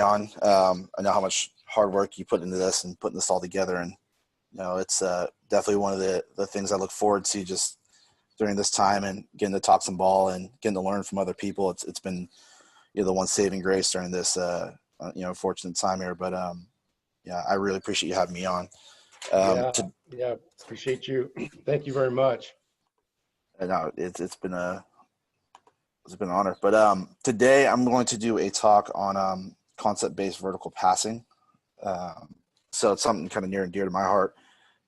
on. I know how much hard work you put into this and putting this all together, and it's definitely one of the things I look forward to just during this time and getting to talk some ball and getting to learn from other people. It's been the one saving grace during this fortunate time here. But yeah, I really appreciate you having me on. Yeah, To yeah, appreciate you. Thank you very much. no, it's been an honor. But today I'm going to do a talk on concept based vertical passing. Um, so it's something kind of near and dear to my heart.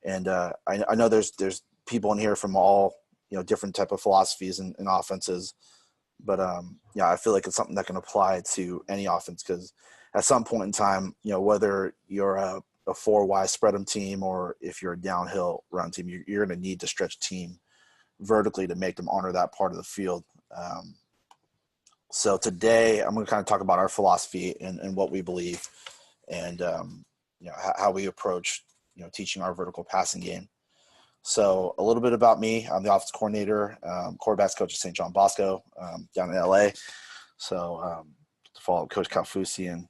And I know there's people in here from all different type of philosophies and offenses, but yeah, I feel like it's something that can apply to any offense because at some point in time, whether you're a four-wide spread 'em team or if you're a downhill run team, you're going to need to stretch a team vertically to make them honor that part of the field. So today I'm going to kind of talk about our philosophy and what we believe and how we approach teaching our vertical passing game. So a little bit about me. I'm the office coordinator, quarterbacks coach at St. John Bosco down in LA. So to follow up Coach Calfusi and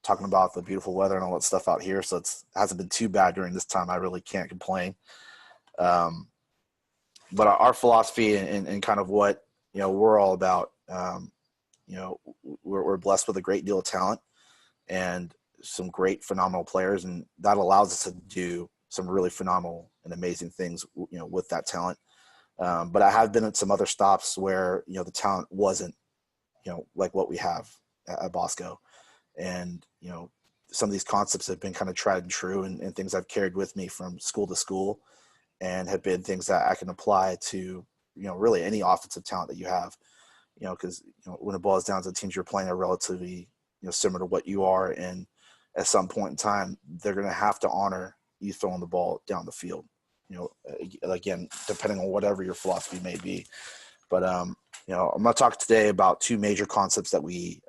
talking about the beautiful weather and all that stuff out here. So it hasn't been too bad during this time. I really can't complain. But our philosophy and kind of what we're all about. We're blessed with a great deal of talent and some great, phenomenal players, and that allows us to do some really phenomenal and amazing things, with that talent. But I have been at some other stops where, the talent wasn't, like what we have at Bosco. And, some of these concepts have been kind of tried and true and things I've carried with me from school to school and have been things that I can apply to, really any offensive talent that you have, because, when it boils down to the teams you're playing are relatively, similar to what you are. And at some point in time, they're going to have to honor you throwing the ball down the field, again, depending on whatever your philosophy may be. But, I'm going to talk today about two major concepts that we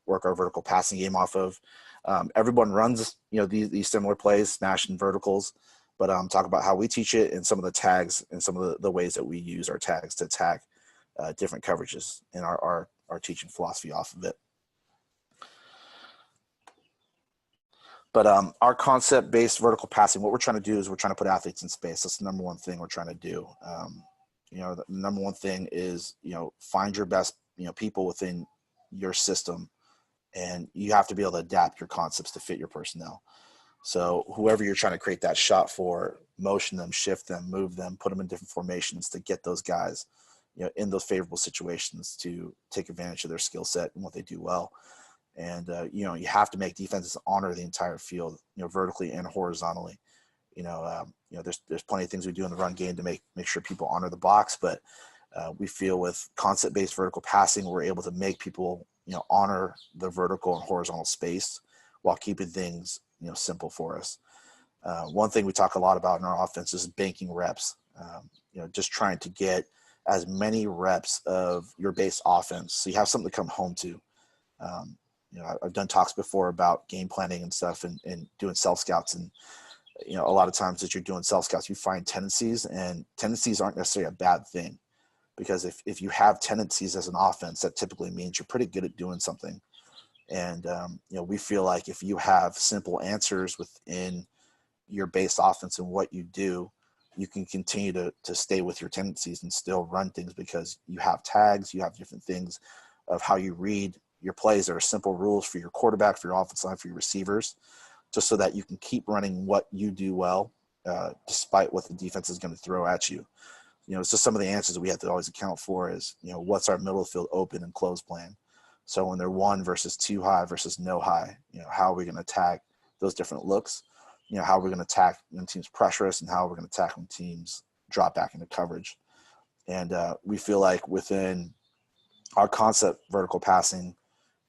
work our vertical passing game off of. Everyone runs, these similar plays, smash and verticals, but talk about how we teach it and some of the tags and some of the ways that we use our tags to attack different coverages and our teaching philosophy off of it. But our concept-based vertical passing, what we're trying to do is we're trying to put athletes in space. That's the number one thing we're trying to do. The number one thing is, find your best, people within your system, and you have to be able to adapt your concepts to fit your personnel. So whoever you're trying to create that shot for, motion them, shift them, move them, put them in different formations to get those guys, in those favorable situations to take advantage of their skill set and what they do well. And, you have to make defenses honor the entire field, vertically and horizontally. There's plenty of things we do in the run game to make sure people honor the box, but we feel with concept-based vertical passing, we're able to make people, honor the vertical and horizontal space while keeping things, simple for us. One thing we talk a lot about in our offense is banking reps, just trying to get as many reps of your base offense so you have something to come home to. I've done talks before about game planning and stuff and doing self-scouts. And, a lot of times that you're doing self-scouts, you find tendencies, and tendencies aren't necessarily a bad thing because if you have tendencies as an offense, that typically means you're pretty good at doing something. And, we feel like if you have simple answers within your base offense and what you do, you can continue to stay with your tendencies and still run things because you have tags, you have different things of how you read your plays. There are simple rules for your quarterback, for your offensive line, for your receivers, just so that you can keep running what you do well, despite what the defense is going to throw at you. It's just some of the answers that we have to always account for is, what's our middle of the field open and close plan? So when they're one versus two high versus no high, how are we going to attack those different looks? How are we going to attack when teams pressure us and how we're going to attack when teams drop back into coverage. And we feel like within our concept vertical passing,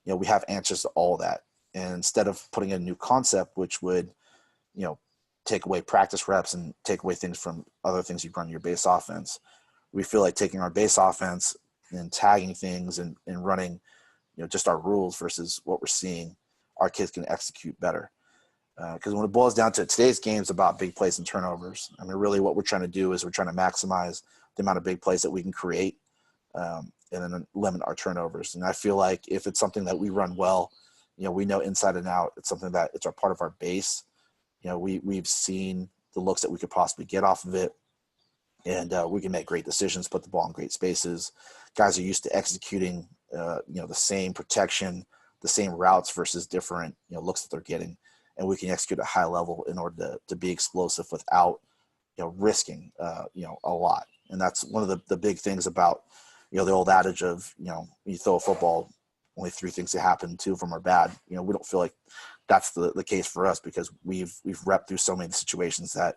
we have answers to all that. And instead of putting in a new concept, which would, take away practice reps and take away things from other things you run in your base offense, we feel like taking our base offense and tagging things and running, just our rules versus what we're seeing, our kids can execute better. Because when it boils down to it, today's game is about big plays and turnovers. I mean, really what we're trying to do is we're trying to maximize the amount of big plays that we can create, and then limit our turnovers. And I feel like if it's something that we run well we know inside and out. It's something that it's our part of our base. We've seen the looks that we could possibly get off of it, and we can make great decisions, put the ball in great spaces. Guys are used to executing, the same protection, the same routes versus different, looks that they're getting, and we can execute at a high level in order to be explosive without, risking, a lot. And that's one of the big things about, the old adage of, you throw a football, only three things that happen, two of them are bad. We don't feel like that's the case for us, because we've repped through so many situations that,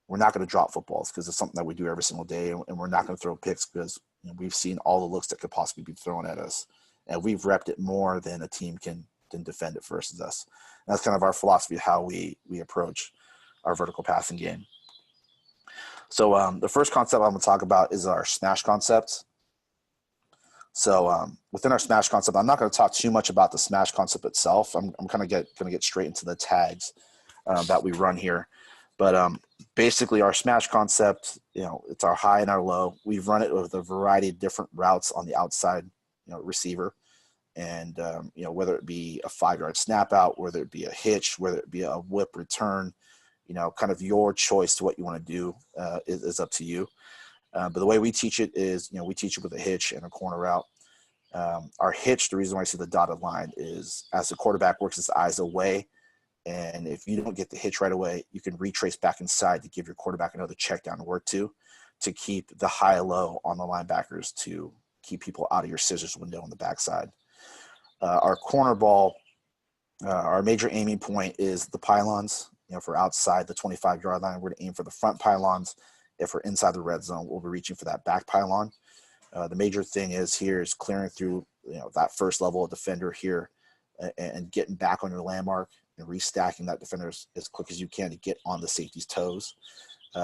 we're not going to drop footballs because it's something that we do every single day, and we're not going to throw picks because we've seen all the looks that could possibly be thrown at us, and we've repped it more than a team can defend it versus us. And that's kind of our philosophy of how we approach our vertical passing game. So the first concept I'm going to talk about is our smash concept. So within our smash concept, I'm not going to talk too much about the smash concept itself. I'm kind of going to get straight into the tags that we run here. But basically, our smash concept, it's our high and our low. We've run it with a variety of different routes on the outside, receiver. And, whether it be a 5-yard snap out, whether it be a hitch, whether it be a whip return, kind of your choice to what you want to do is up to you. But the way we teach it is, we teach it with a hitch and a corner route. Our hitch, the reason why I see the dotted line is as the quarterback works his eyes away, and if you don't get the hitch right away, you can retrace back inside to give your quarterback another check down to work to keep the high-low on the linebackers, to keep people out of your scissors window on the backside. Our corner ball, our major aiming point is the pylons. If we're outside the 25-yard line, we're going to aim for the front pylons. If we're inside the red zone, we'll be reaching for that back pylon. The major thing is clearing through that first level of defender here, and getting back on your landmark and restacking that defender as quick as you can to get on the safety's toes.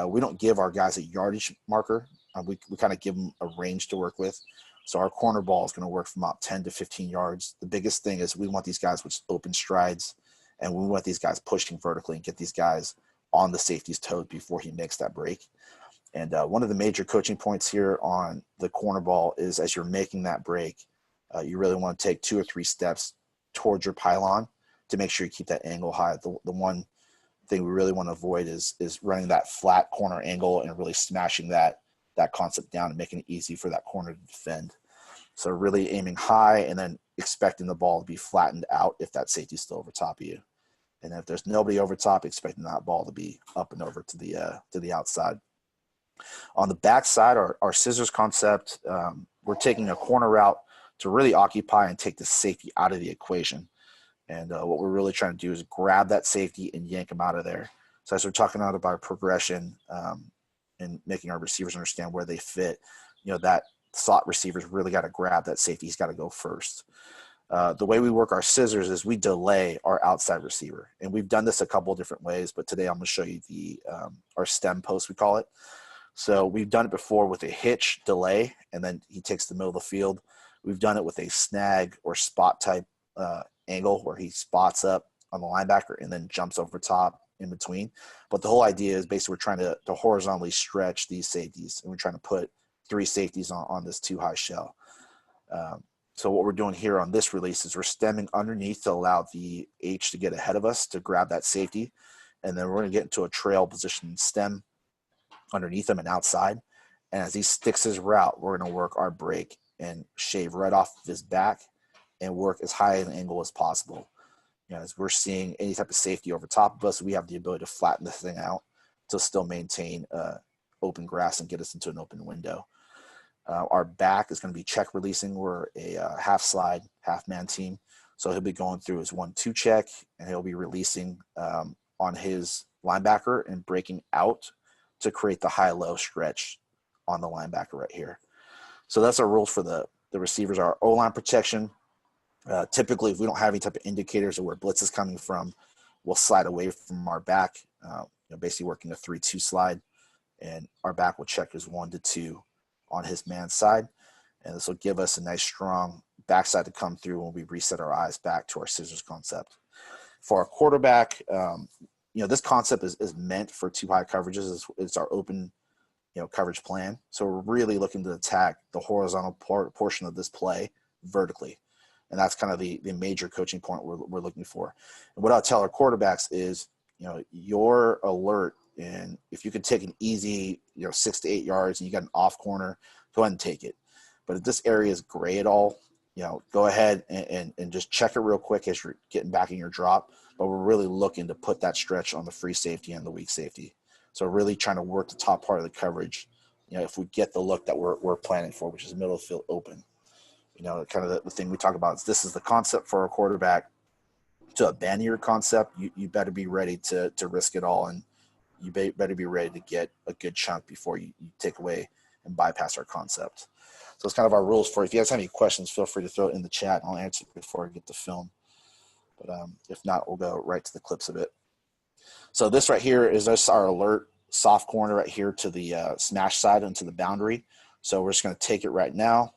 We don't give our guys a yardage marker. We kind of give them a range to work with. So our corner ball is going to work from about 10 to 15 yards. The biggest thing is we want these guys with open strides, and we want these guys pushing vertically and get these guys on the safety's toes before he makes that break. And one of the major coaching points here on the corner ball is as you're making that break, you really want to take 2 or 3 steps towards your pylon to make sure you keep that angle high. The one thing we really want to avoid is running that flat corner angle and really smashing that concept down and making it easy for that corner to defend. So really aiming high and then expecting the ball to be flattened out if that safety's still over top of you. And if there's nobody over top, expecting that ball to be up and over to the outside. On the backside, our scissors concept, we're taking a corner route to really occupy and take the safety out of the equation. And what we're really trying to do is grab that safety and yank him out of there. So as we're talking about progression and making our receivers understand where they fit, that slot receiver's really got to grab that safety. He's got to go first. The way we work our scissors is we delay our outside receiver. And we've done this a couple of different ways, but today I'm going to show you our stem post, we call it. So we've done it before with a hitch delay, and then he takes the middle of the field. We've done it with a snag or spot type angle where he spots up on the linebacker and then jumps over top in between. But the whole idea is basically we're trying to horizontally stretch these safeties, and we're trying to put 3 safeties on this too high shell. So what we're doing here on this release is we're stemming underneath to allow the H to get ahead of us to grab that safety. And then we're going to get into a trail position and stem underneath him and outside. And as he sticks his route, we're going to work our break and shave right off of his back and work as high an angle as possible. As we're seeing any type of safety over top of us, we have the ability to flatten the thing out to still maintain open grass and get us into an open window. Our back is going to be check releasing. We're a half slide, half man team. So he'll be going through his 1-2 check, and he'll be releasing on his linebacker and breaking out to create the high-low stretch on the linebacker right here. So that's our rules for the receivers. Our O-line protection, typically if we don't have any type of indicators of where blitz is coming from, we'll slide away from our back, basically working a 3-2 slide, and our back will check his 1-2 on his man side. And this will give us a nice strong backside to come through when we reset our eyes back to our scissors concept. For our quarterback, this concept is meant for 2 high coverages. It's our open, coverage plan. So we're really looking to attack the horizontal portion of this play vertically. And that's kind of the major coaching point we're looking for. And what I'll tell our quarterbacks is, your alert, and if you could take an easy, 6 to 8 yards and you got an off corner, go ahead and take it. But if this area is gray at all, go ahead and just check it real quick as you're getting back in your drop. But we're really looking to put that stretch on the free safety and the weak safety. So really trying to work the top part of the coverage, if we get the look that we're planning for, which is middle of the field open. Kind of the thing we talk about is this is the concept for a quarterback. To abandon your concept, you better be ready to risk it all, and you better be ready to get a good chunk before you take away and bypass our concept. So it's kind of our rules for it. If you guys have any questions, feel free to throw it in the chat, and I'll answer it before I get the film. But if not, we'll go right to the clips of it. So this right here is just our alert soft corner right here to the smash side and to the boundary. So we're just going to take it right now.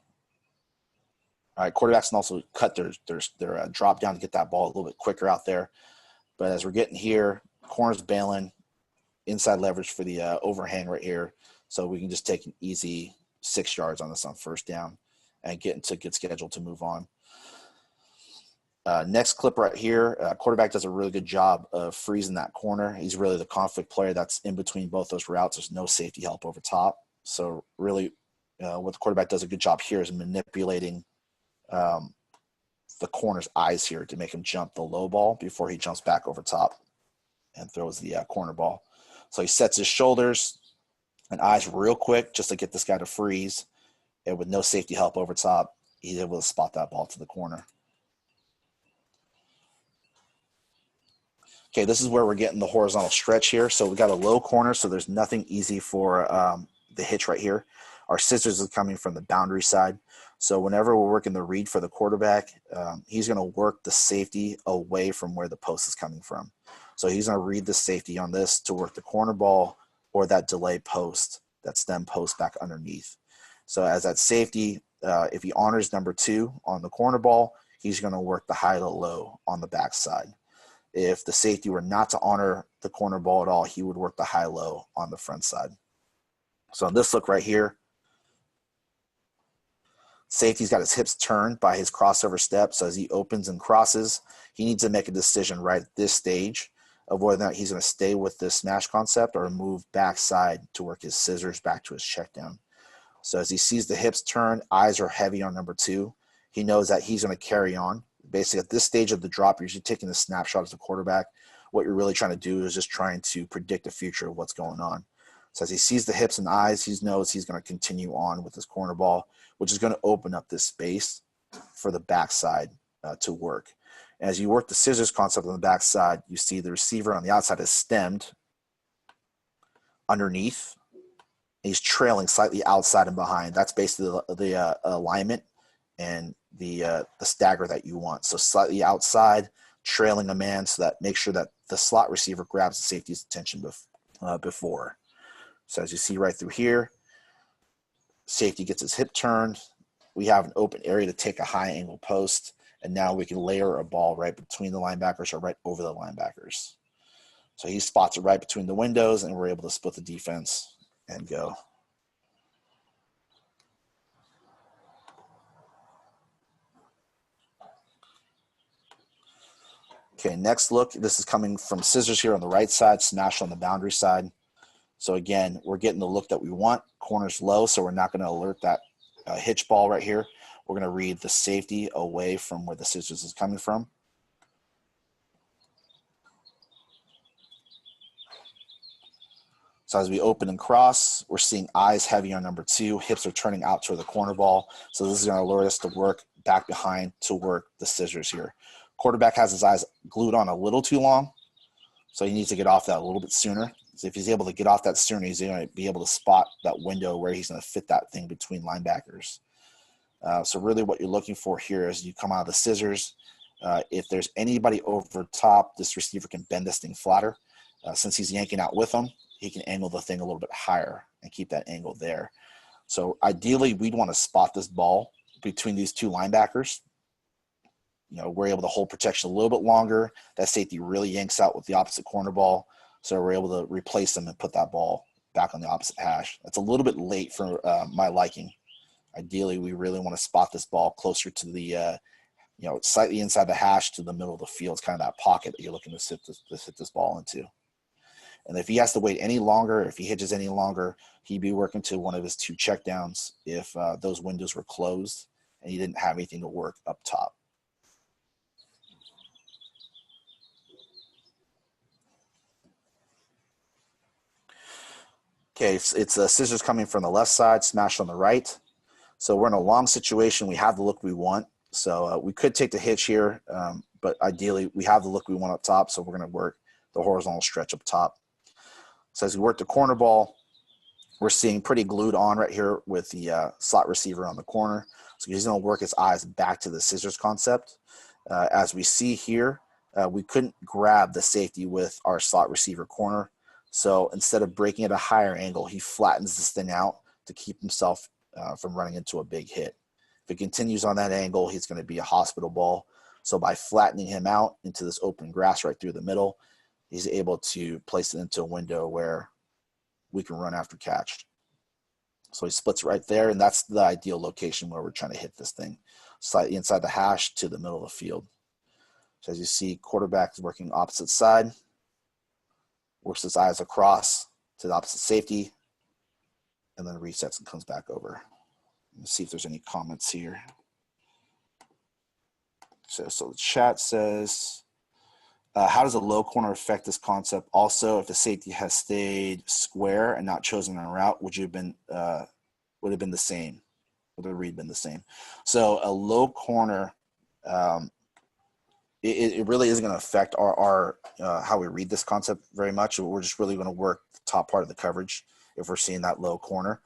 All right, quarterbacks can also cut their drop down to get that ball a little bit quicker out there. But as we're getting here, corners bailing, inside leverage for the overhang right here. So we can just take an easy 6 yards on this on first down and get into good schedule to move on. Next clip right here, quarterback does a really good job of freezing that corner. He's really the conflict player that's in between both those routes. There's no safety help over top. So really what the quarterback does a good job here is manipulating the corner's eyes here to make him jump the low ball before he jumps back over top and throws the corner ball. So he sets his shoulders and eyes real quick just to get this guy to freeze. And with no safety help over top, he's able to spot that ball to the corner. Okay, this is where we're getting the horizontal stretch here. So we got a low corner, so there's nothing easy for the hitch right here. Our scissors is coming from the boundary side. So whenever we're working the read for the quarterback, he's going to work the safety away from where the post is coming from. So he's going to read the safety on this to work the corner ball or that delay post, that stem post back underneath. So as that safety, if he honors number 2 on the corner ball, he's going to work the high to low on the backside. If the safety were not to honor the corner ball at all, he would work the high-low on the front side. So on this look right here, safety's got his hips turned by his crossover step. So as he opens and crosses, he needs to make a decision right at this stage of whether or not he's going to stay with this smash concept or move backside to work his scissors back to his check down. So as he sees the hips turn, eyes are heavy on number 2. He knows that he's going to carry on. Basically, at this stage of the drop, you're usually taking a snapshot as a quarterback. What you're really trying to do is just trying to predict the future of what's going on. So as he sees the hips and eyes, he knows he's going to continue on with his corner ball, which is going to open up this space for the backside to work. As you work the scissors concept on the backside, you see the receiver on the outside is stemmed underneath. He's trailing slightly outside and behind. That's basically the alignment and the stagger that you want. So slightly outside, trailing a man, so that make sure that the slot receiver grabs the safety's attention before. So as you see right through here, safety gets his hip turned. We have an open area to take a high angle post, and now we can layer a ball right between the linebackers or right over the linebackers. So he spots it right between the windows, and we're able to split the defense and go. Okay, next look. This is coming from scissors here on the right side, smash on the boundary side. So again, we're getting the look that we want. Corner's low, so we're not going to alert that hitch ball right here. We're going to read the safety away from where the scissors is coming from. So as we open and cross, we're seeing eyes heavy on number 2. Hips are turning out toward the corner ball. So this is going to alert us to work back behind to work the scissors here. Quarterback has his eyes glued on a little too long, so he needs to get off that a little bit sooner. So if he's able to get off that sooner, he's going to be able to spot that window where he's going to fit that thing between linebackers. So really what you're looking for here is you come out of the scissors. If there's anybody over top, this receiver can bend this thing flatter. Since he's yanking out with them, he can angle the thing a little bit higher and keep that angle there. So ideally, we'd want to spot this ball between these 2 linebackers. We're able to hold protection a little bit longer. That safety really yanks out with the opposite corner ball. So we're able to replace them and put that ball back on the opposite hash. That's a little bit late for my liking. Ideally, we really want to spot this ball closer to the slightly inside the hash to the middle of the field. It's kind of that pocket that you're looking to hit this ball into. And if he has to wait any longer, if he hitches any longer, he'd be working to one of his 2 checkdowns if those windows were closed and he didn't have anything to work up top. Okay, it's scissors coming from the left side, smash on the right. So we're in a long situation. We have the look we want. So we could take the hitch here, but ideally we have the look we want up top. So we're going to work the horizontal stretch up top. So as we work the corner ball, we're seeing pretty glued on right here with the slot receiver on the corner. So he's going to work his eyes back to the scissors concept. As we see here, we couldn't grab the safety with our slot receiver corner. So instead of breaking at a higher angle, he flattens this thing out to keep himself from running into a big hit. If it continues on that angle, he's going to be a hospital ball. So by flattening him out into this open grass right through the middle, he's able to place it into a window where we can run after catch. So he splits right there, and that's the ideal location where we're trying to hit this thing, slightly inside the hash to the middle of the field. So as you see, quarterback is working opposite side, works his eyes across to the opposite safety, and then resets and comes back over. Let's see if there's any comments here. So the chat says, how does a low corner affect this concept? Also, if the safety has stayed square and not chosen a route, would have been the same? Would the read been the same? So a low corner, it really isn't going to affect our how we read this concept very much. We're just really going to work the top part of the coverage if we're seeing that low corner.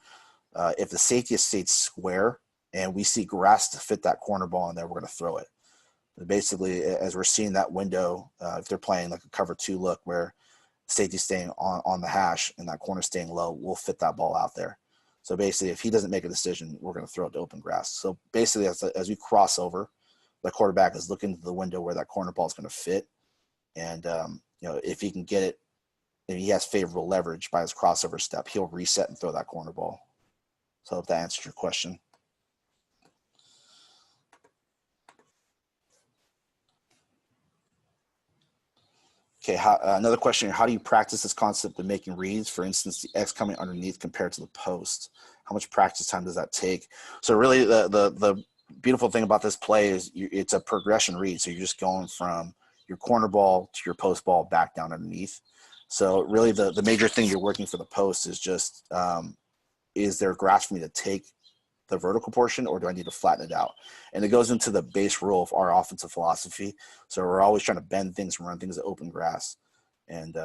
If the safety has stayed square and we see grass to fit that corner ball in there, we're going to throw it. Basically, as we're seeing that window, if they're playing like a cover 2 look where safety's staying on the hash and that corner staying low, we'll fit that ball out there. So basically, if he doesn't make a decision, we're going to throw it to open grass. So basically, as we cross over, the quarterback is looking to the window where that corner ball is going to fit. And, if he can get it, if he has favorable leverage by his crossover step, he'll reset and throw that corner ball. So if that answers your question. Okay, another question here. How do you practice this concept of making reads? For instance, the X coming underneath compared to the post. How much practice time does that take? So really the beautiful thing about this play is it's a progression read. So you're just going from your corner ball to your post ball back down underneath. So really the major thing you're working for the post is just, is there grass for me to take the vertical portion, or do I need to flatten it out? And it goes into the base rule of our offensive philosophy. So we're always trying to bend things and run things at open grass. And,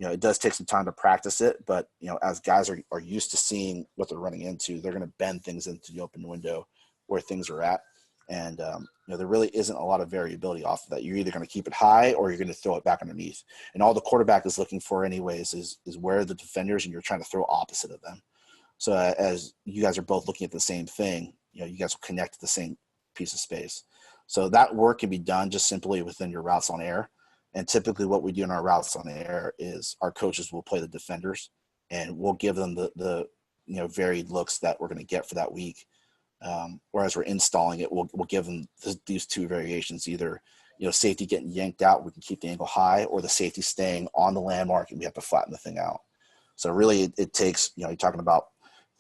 it does take some time to practice it, but, as guys are used to seeing what they're running into, they're going to bend things into the open window where things are at. And, there really isn't a lot of variability off of that. You're either going to keep it high or you're going to throw it back underneath. And all the quarterback is looking for anyways is where the defenders, and you're trying to throw opposite of them. So as you guys are both looking at the same thing, you guys will connect to the same piece of space. So that work can be done just simply within your routes on air. And typically what we do in our routes on air is our coaches will play the defenders and we'll give them the varied looks that we're going to get for that week. Whereas we're installing it, we'll give them these 2 variations, either, safety getting yanked out, we can keep the angle high, or the safety staying on the landmark and we have to flatten the thing out. So really it takes, you're talking about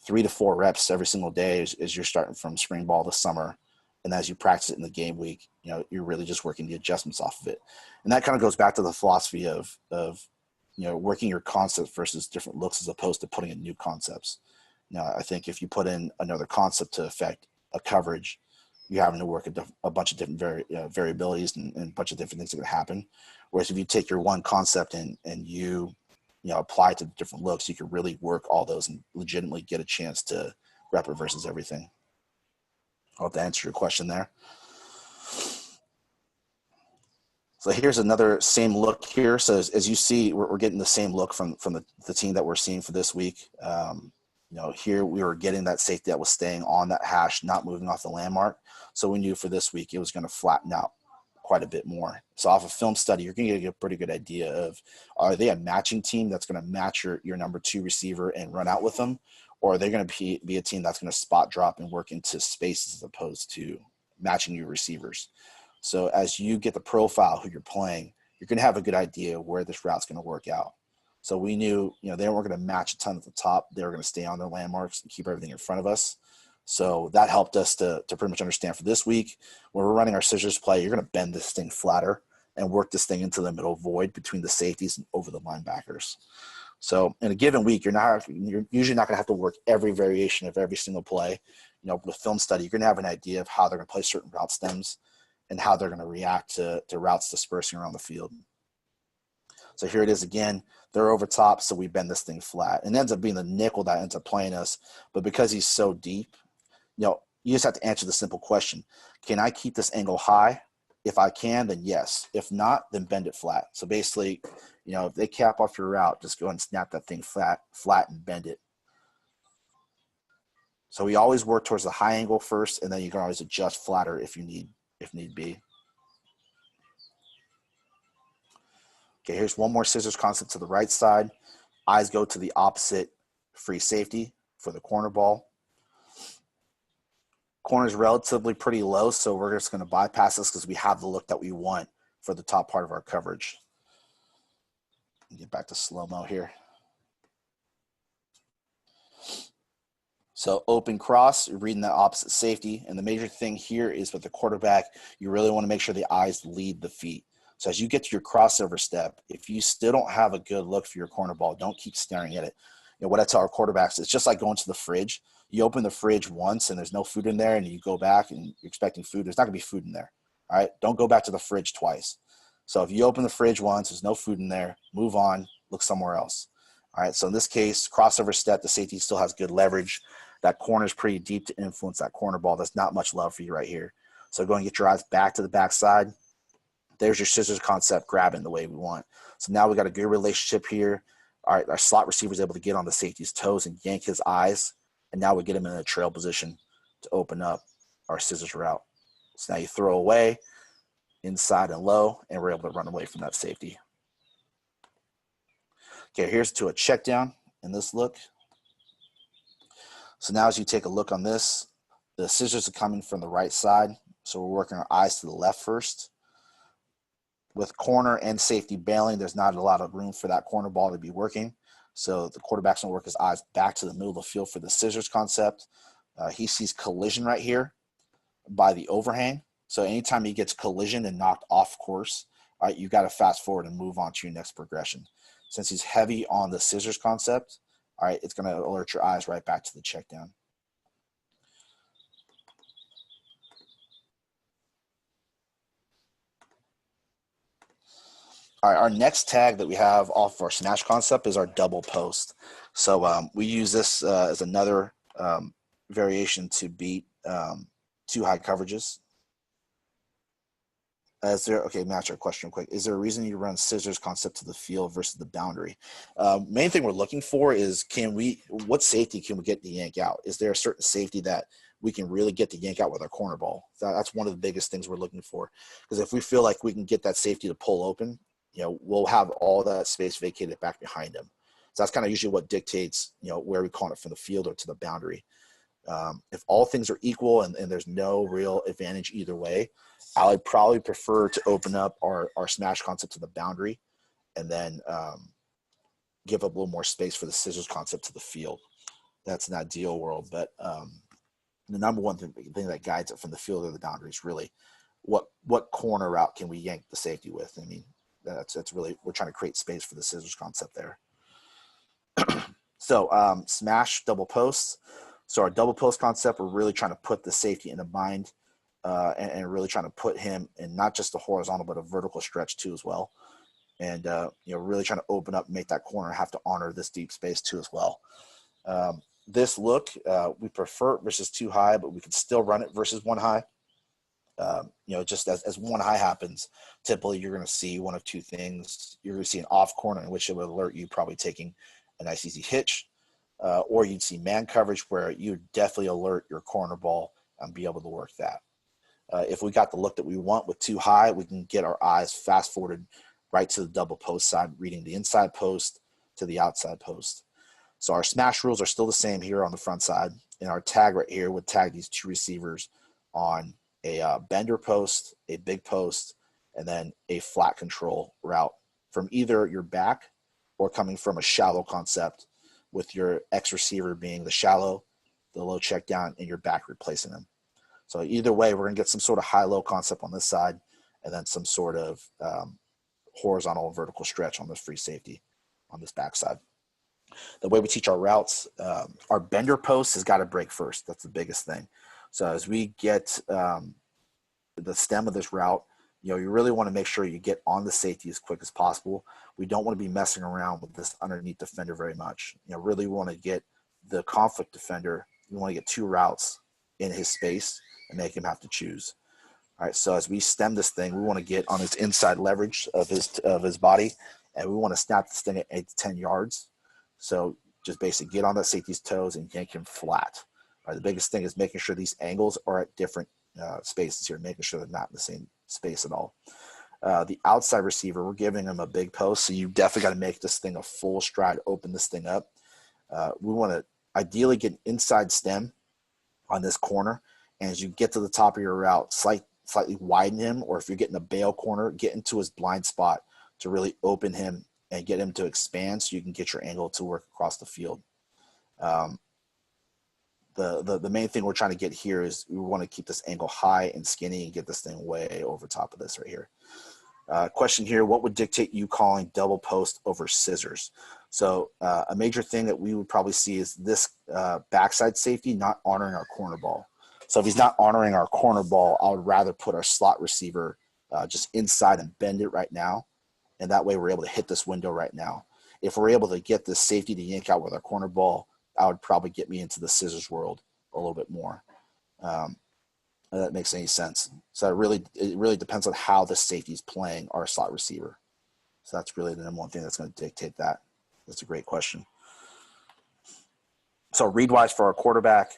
3 to 4 reps every single day as you're starting from spring ball to summer. And as you practice it in the game week, you're really just working the adjustments off of it. And that kind of goes back to the philosophy of working your concepts versus different looks as opposed to putting in new concepts. I think if you put in another concept to affect a coverage, you're having to work a bunch of different variabilities and a bunch of different things that can happen. Whereas if you take your one concept and you apply to different looks, you can really work all those and legitimately get a chance to rep it versus everything. I hope that answers your question there. So here's another same look here. So as you see, we're getting the same look from the team that we're seeing for this week. Here we were getting that safety that was staying on that hash, not moving off the landmark. So we knew for this week it was going to flatten out quite a bit more. So off a film study, you're going to get a pretty good idea of, are they a matching team that's going to match your number 2 receiver and run out with them? Or are they going to be a team that's going to spot drop and work into spaces as opposed to matching your receivers? So as you get the profile who you're playing, you're going to have a good idea of where this route's going to work out. So we knew, they weren't going to match a ton at the top. They were going to stay on their landmarks and keep everything in front of us. So that helped us to pretty much understand for this week, when we're running our scissors play, you're going to bend this thing flatter and work this thing into the middle void between the safeties and over the linebackers. So in a given week, you're usually not going to have to work every variation of every single play. With film study, you're going to have an idea of how they're going to play certain route stems and how they're going to react to routes dispersing around the field. So here it is again. They're over top, so we bend this thing flat. And it ends up being the nickel that ends up playing us. But because he's so deep, you just have to answer the simple question. Can I keep this angle high? If I can, then yes. If not, then bend it flat. So basically, if they cap off your route, just go ahead and snap that thing flat and bend it. So we always work towards the high angle first, and then you can always adjust flatter if need be. Okay, here's one more scissors concept to the right side. Eyes go to the opposite free safety for the corner ball. Corner is relatively pretty low, so we're just going to bypass this because we have the look that we want for the top part of our coverage. Get back to slow-mo here. So open cross, you're reading the opposite safety. And the major thing here is with the quarterback, you really want to make sure the eyes lead the feet. So as you get to your crossover step, if you still don't have a good look for your corner ball, don't keep staring at it. What I tell our quarterbacks, it's just like going to the fridge. You open the fridge once and there's no food in there, and you go back and you're expecting food. There's not going to be food in there. All right. Don't go back to the fridge twice. So if you open the fridge once, there's no food in there, move on, look somewhere else. All right. So in this case, crossover step, the safety still has good leverage. That corner is pretty deep to influence that corner ball. There's not much love for you right here. So go and get your eyes back to the backside. There's your scissors concept grabbing the way we want. So now we got a good relationship here. All right, our slot receiver is able to get on the safety's toes and yank his eyes. And now we get him in a trail position to open up our scissors route. So now you throw away inside and low, and we're able to run away from that safety. Okay, here's to a check down in this look. So now as you take a look on this, the scissors are coming from the right side. So we're working our eyes to the left first. With corner and safety bailing, there's not a lot of room for that corner ball to be working. So the quarterback's going to work his eyes back to the middle of the field for the scissors concept. He sees collision right here by the overhang. So anytime he gets collision and knocked off course, all right, you've got to fast forward and move on to your next progression. Since he's heavy on the scissors concept, all right, it's going to alert your eyes right back to the check down. All right, our next tag that we have off of our smash concept is our double post. So we use this as another variation to beat two high coverages. Match our question real quick. Is there a reason you run scissors concept to the field versus the boundary? Main thing we're looking for is what safety can we get to yank out? Is there a certain safety that we can really get to yank out with our corner ball? That's one of the biggest things we're looking for. Because if we feel like we can get that safety to pull open, we'll have all that space vacated back behind him. So that's kind of usually what dictates, where we call it from the field or to the boundary. If all things are equal and there's no real advantage either way, I would probably prefer to open up our smash concept to the boundary and then give up a little more space for the scissors concept to the field. That's an ideal world. But the number one thing that guides it from the field or the boundary is really what corner route can we yank the safety with? I mean, that's really, we're trying to create space for the scissors concept there. So smash double posts. So our double post concept, we're really trying to put the safety in a bind and really trying to put him in not just the horizontal, but a vertical stretch too as well. And, really trying to open up and make that corner have to honor this deep space too as well. This look, we prefer it versus two high, but we can still run it versus one high. Just as one high happens, typically you're going to see one of two things. You're going to see an off corner in which it would alert you probably taking a nice easy hitch, or you'd see man coverage where you definitely alert your corner ball and be able to work that. If we got the look that we want with too high, we can get our eyes fast forwarded right to the double post side, reading the inside post to the outside post. So our smash rules are still the same here on the front side, and our tag right here would tag these two receivers on a bender post, a big post, and then a flat control route from either your back or coming from a shallow concept with your X receiver being the shallow, the low check down, and your back replacing them. So either way, we're going to get some sort of high-low concept on this side and then some sort of horizontal and vertical stretch on this free safety on this backside. The way we teach our routes, our bender post has got to break first. That's the biggest thing. So as we get the stem of this route, you really want to make sure you get on the safety as quick as possible. We don't want to be messing around with this underneath defender very much. Really want to get the conflict defender. You want to get 2 routes in his space and make him have to choose. All right, so as we stem this thing, we want to get on his inside leverage of his body, and we want to snap this thing at 8 to 10 yards. So just basically get on that safety's toes and yank him flat. All right, the biggest thing is making sure these angles are at different spaces here, making sure they're not in the same space at all. The outside receiver, we're giving him a big post, so you definitely got to make this thing a full stride, open this thing up. We want to ideally get inside stem on this corner, and as you get to the top of your route, slightly widen him, or if you're getting a bail corner, get into his blind spot to really open him and get him to expand so you can get your angle to work across the field. The main thing we're trying to get here is we want to keep this angle high and skinny and get this thing way over top of this right here. Question here, what would dictate you calling double post over scissors? So a major thing that we would probably see is this backside safety not honoring our corner ball. So if he's not honoring our corner ball, I would rather put our slot receiver just inside and bend it right now. And that way we're able to hit this window right now. If we're able to get this safety to yank out with our corner ball, I would probably get me into the scissors world a little bit more. If that makes any sense. So it really depends on how the safety is playing our slot receiver. So that's really the number one thing that's going to dictate that. That's a great question. So read-wise for our quarterback,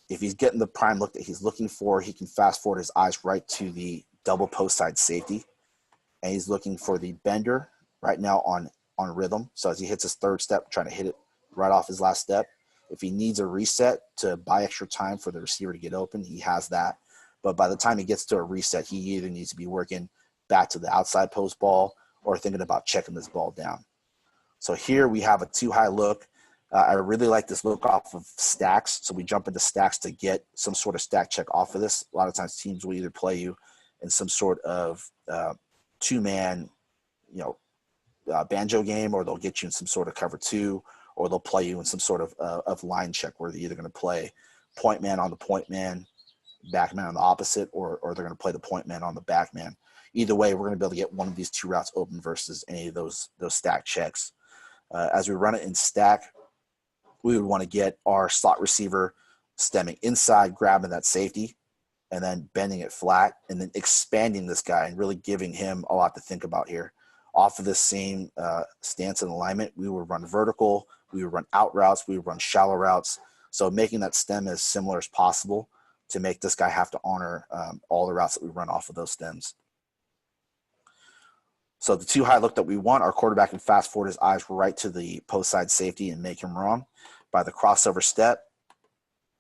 if he's getting the prime look that he's looking for, he can fast forward his eyes right to the double post side safety. And he's looking for the bender right now on rhythm. So as he hits his third step, trying to hit it right off his last step. If he needs a reset to buy extra time for the receiver to get open, he has that. But by the time he gets to a reset, he either needs to be working back to the outside post ball or thinking about checking this ball down. So here we have a 2-high look. I really like this look off of stacks. So we jump into stacks to get some sort of stack check off of this. A lot of times teams will either play you in some sort of 2-man, banjo game, or they'll get you in some sort of cover 2, or they'll play you in some sort of line check where they're either going to play point man on the point man, back man on the opposite, or they're going to play the point man on the back man. Either way, we're going to be able to get one of these 2 routes open versus any of those stack checks. As we run it in stack, we would want to get our slot receiver stemming inside, grabbing that safety, and then bending it flat, and then expanding this guy and really giving him a lot to think about here. Off of this same stance and alignment, we would run vertical, we would run out routes, we would run shallow routes. So making that stem as similar as possible to make this guy have to honor all the routes that we run off of those stems. So the 2-high look that we want, our quarterback can fast forward his eyes right to the post side safety and make him wrong by the crossover step,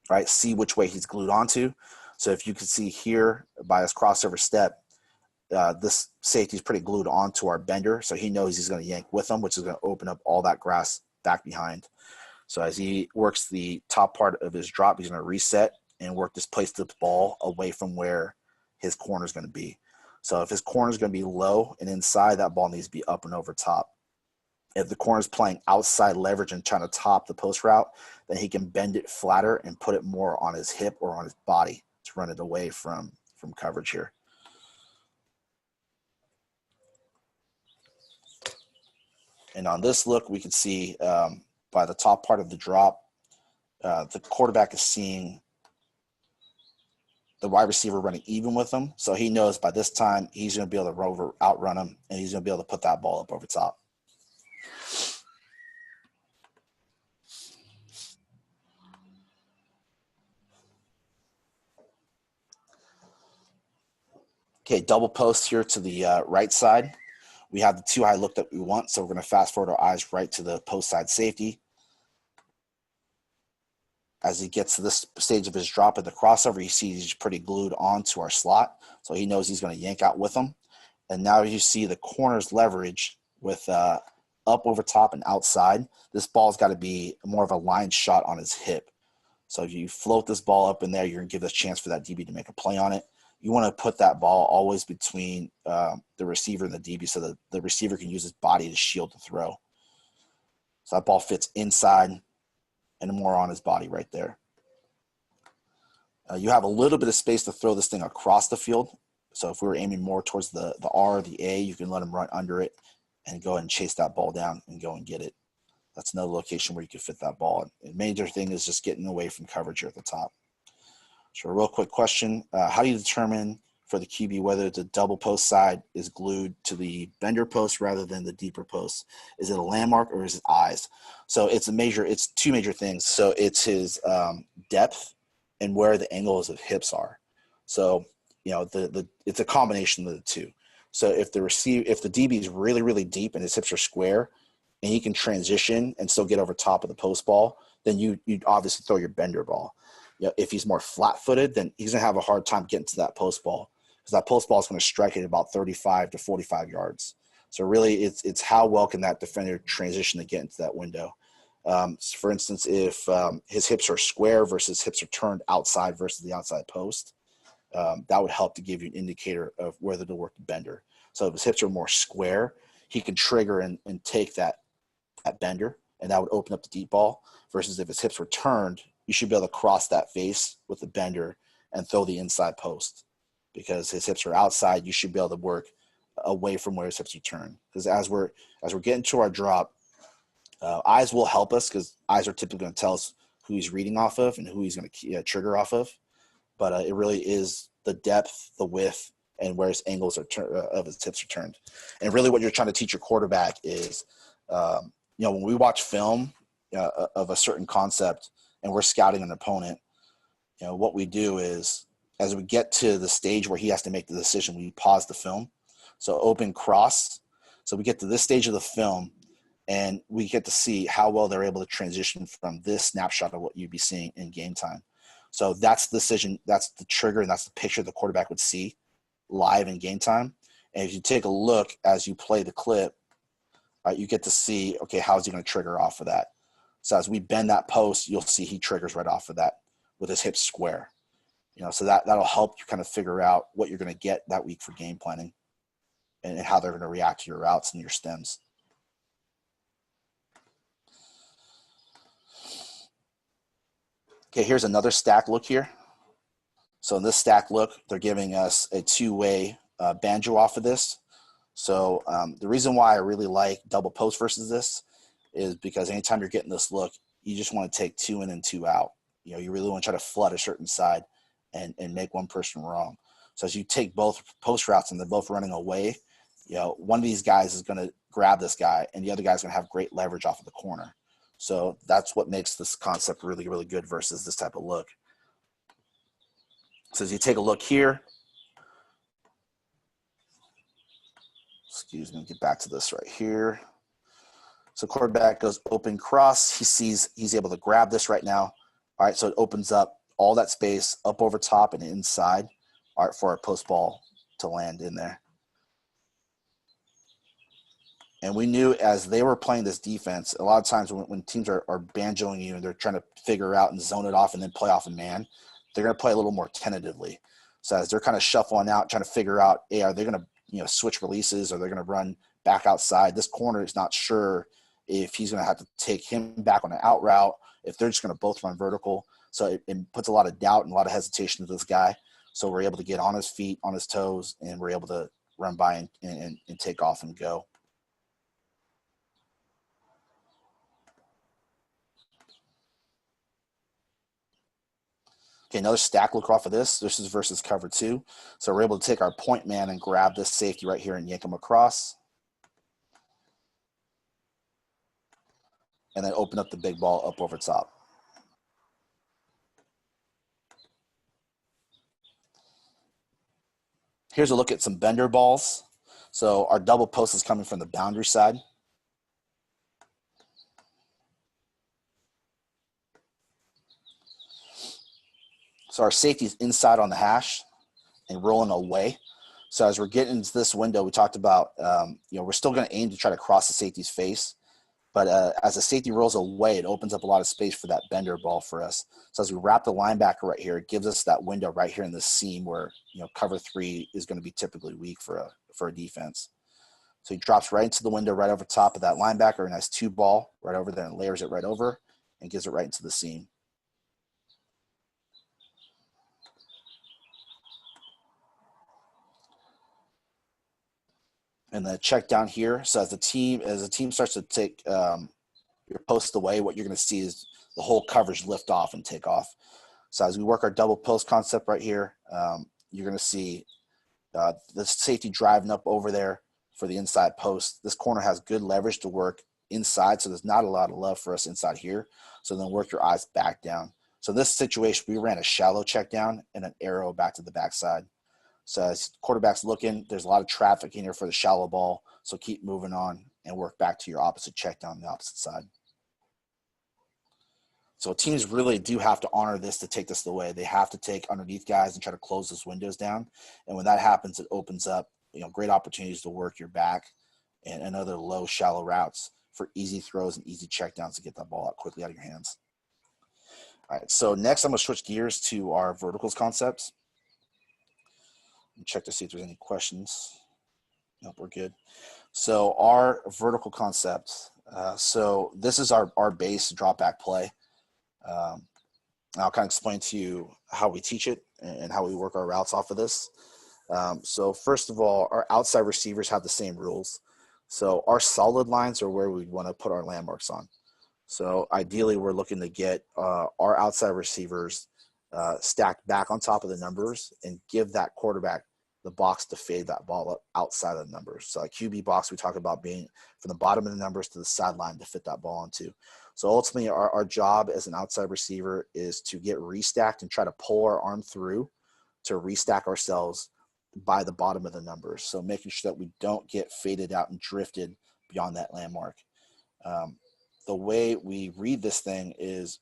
right? See which way he's glued onto. So if you can see here by his crossover step, this safety is pretty glued onto our bender. So he knows he's going to yank with him, which is going to open up all that grass back behind. So as he works the top part of his drop, he's going to reset and work this place to the ball away from where his corner is going to be. So if his corner is going to be low and inside, that ball needs to be up and over top. If the corner is playing outside leverage and trying to top the post route, then he can bend it flatter and put it more on his hip or on his body to run it away from coverage here. And on this look, we can see by the top part of the drop, the quarterback is seeing the wide receiver running even with him. So he knows by this time he's going to be able to outrun him, and he's going to be able to put that ball up over top. Okay, double post here to the right side. We have the 2-high look that we want, so we're going to fast forward our eyes right to the post side safety. As he gets to this stage of his drop at the crossover, you see he's pretty glued onto our slot. So he knows he's going to yank out with him. And now you see the corners leverage with up over top and outside. This ball's got to be more of a line shot on his hip. So if you float this ball up in there, you're going to give a chance for that DB to make a play on it. You want to put that ball always between the receiver and the DB so that the receiver can use his body to shield the throw. So that ball fits inside and more on his body right there. You have a little bit of space to throw this thing across the field. So if we were aiming more towards the R or the A, you can let him run under it and go ahead and chase that ball down and go and get it. That's another location where you could fit that ball. The major thing is just getting away from coverage here at the top. So a real quick question, how do you determine for the QB whether the double post side is glued to the bender post rather than the deeper post? Is it a landmark or is it eyes? So it's two major things. So it's his depth and where the angles of hips are. So, you know, it's a combination of the two. So if the DB is really, really deep and his hips are square and he can transition and still get over top of the post ball, then you obviously throw your bender ball. You know, if he's more flat-footed, then he's going to have a hard time getting to that post ball because that post ball is going to strike it about 35 to 45 yards. So really it's how well can that defender transition to get into that window. For instance, if his hips are square versus hips are turned outside versus the outside post, that would help to give you an indicator of whether to work the bender. So if his hips are more square, he can trigger and take that bender, and that would open up the deep ball, versus if his hips were turned, you should be able to cross that face with the bender and throw the inside post. Because his hips are outside, you should be able to work away from where his hips are turned. Because as we're getting to our drop, eyes will help us because eyes are typically going to tell us who he's reading off of and who he's going to trigger off of. But it really is the depth, the width, and where his angles of his hips are turned. And really what you're trying to teach your quarterback is, when we watch film of a certain concept and we're scouting an opponent, what we do is as we get to the stage where he has to make the decision, we pause the film. So open cross. So we get to this stage of the film and we get to see how well they're able to transition from this snapshot of what you'd be seeing in game time. So that's the decision, that's the trigger, and that's the picture the quarterback would see live in game time. And if you take a look as you play the clip, you get to see, okay, how's he going to trigger off of that? So as we bend that post, you'll see he triggers right off of that with his hips square. So that'll help you kind of figure out what you're going to get that week for game planning and how they're going to react to your routes and your stems. Okay, here's another stack look here. So in this stack look, they're giving us a two-way banjo off of this. So the reason why I really like double post versus this is because anytime you're getting this look, you just want to take two in and two out. You really want to try to flood a certain side and make one person wrong. So as you take both post routes and they're both running away, one of these guys is going to grab this guy and the other guy's going to have great leverage off of the corner. So that's what makes this concept really, really good versus this type of look. So as you take a look here, excuse me, get back to this right here. So quarterback goes open cross. He sees he's able to grab this right now. All right, so it opens up all that space up over top and inside, all right, for our post ball to land in there. And we knew as they were playing this defense, a lot of times when teams are banjoing you and they're trying to figure out and zone it off and then play off a man, they're going to play a little more tentatively. So as they're kind of shuffling out, trying to figure out, hey, are they going to switch releases? Or they're going to run back outside? This corner is not sure if he's going to have to take him back on an out route, if they're just going to both run vertical. So it puts a lot of doubt and a lot of hesitation to this guy. So we're able to get on his feet, on his toes, and we're able to run by and take off and go. Okay, another stack look off of this. This is versus cover two. So we're able to take our point man and grab this safety right here and yank him across. And then open up the big ball up over top. Here's a look at some bender balls. So our double post is coming from the boundary side. So our safety is inside on the hash and rolling away. So as we're getting into this window, we talked about, we're still going to aim to try to cross the safety's face. But as the safety rolls away, it opens up a lot of space for that bender ball for us. So as we wrap the linebacker right here, it gives us that window right here in the seam where, cover 3 is going to be typically weak for a defense. So he drops right into the window right over top of that linebacker, a nice 2 ball right over there, and layers it right over and gives it right into the seam. And the check down here. So as the team starts to take your post away, what you're going to see is the whole coverage lift off and take off. So as we work our double post concept right here, you're going to see the safety driving up over there for the inside post. This corner has good leverage to work inside, so there's not a lot of love for us inside here. So then work your eyes back down. So in this situation, we ran a shallow check down and an arrow back to the backside. So as quarterback's looking, there's a lot of traffic in here for the shallow ball. So keep moving on and work back to your opposite check down the opposite side. So teams really do have to honor this to take this away. They have to take underneath guys and try to close those windows down. And when that happens, it opens up, great opportunities to work your back and other low, shallow routes for easy throws and easy checkdowns to get that ball out quickly out of your hands. All right, so next I'm going to switch gears to our verticals concepts. Check to see if there's any questions. Nope, we're good. So our vertical concepts. So this is our base drop back play. I'll kind of explain to you how we teach it and how we work our routes off of this. So first of all, our outside receivers have the same rules. So our solid lines are where we want to put our landmarks on. So ideally, we're looking to get our outside receivers stacked back on top of the numbers and give that quarterback the box to fade that ball up outside of the numbers. So like QB box, we talk about being from the bottom of the numbers to the sideline to fit that ball onto. So ultimately, our job as an outside receiver is to get restacked and try to pull our arm through to restack ourselves by the bottom of the numbers. So making sure that we don't get faded out and drifted beyond that landmark. The way we read this thing is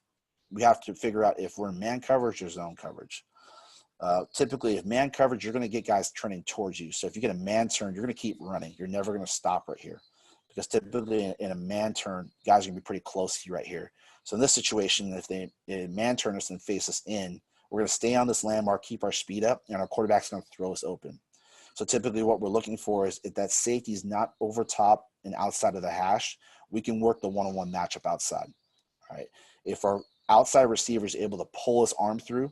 we have to figure out if we're in man coverage or zone coverage. Typically, if man coverage, you're going to get guys turning towards you. So if you get a man turn, you're going to keep running. You're never going to stop right here. Because typically in a man turn, guys are going to be pretty close to you right here. So in this situation, if they man turn us and face us in, we're going to stay on this landmark, keep our speed up, and our quarterback's going to throw us open. So typically what we're looking for is if that safety is not over top and outside of the hash, we can work the one-on-one matchup outside. All right. If our outside receiver is able to pull his arm through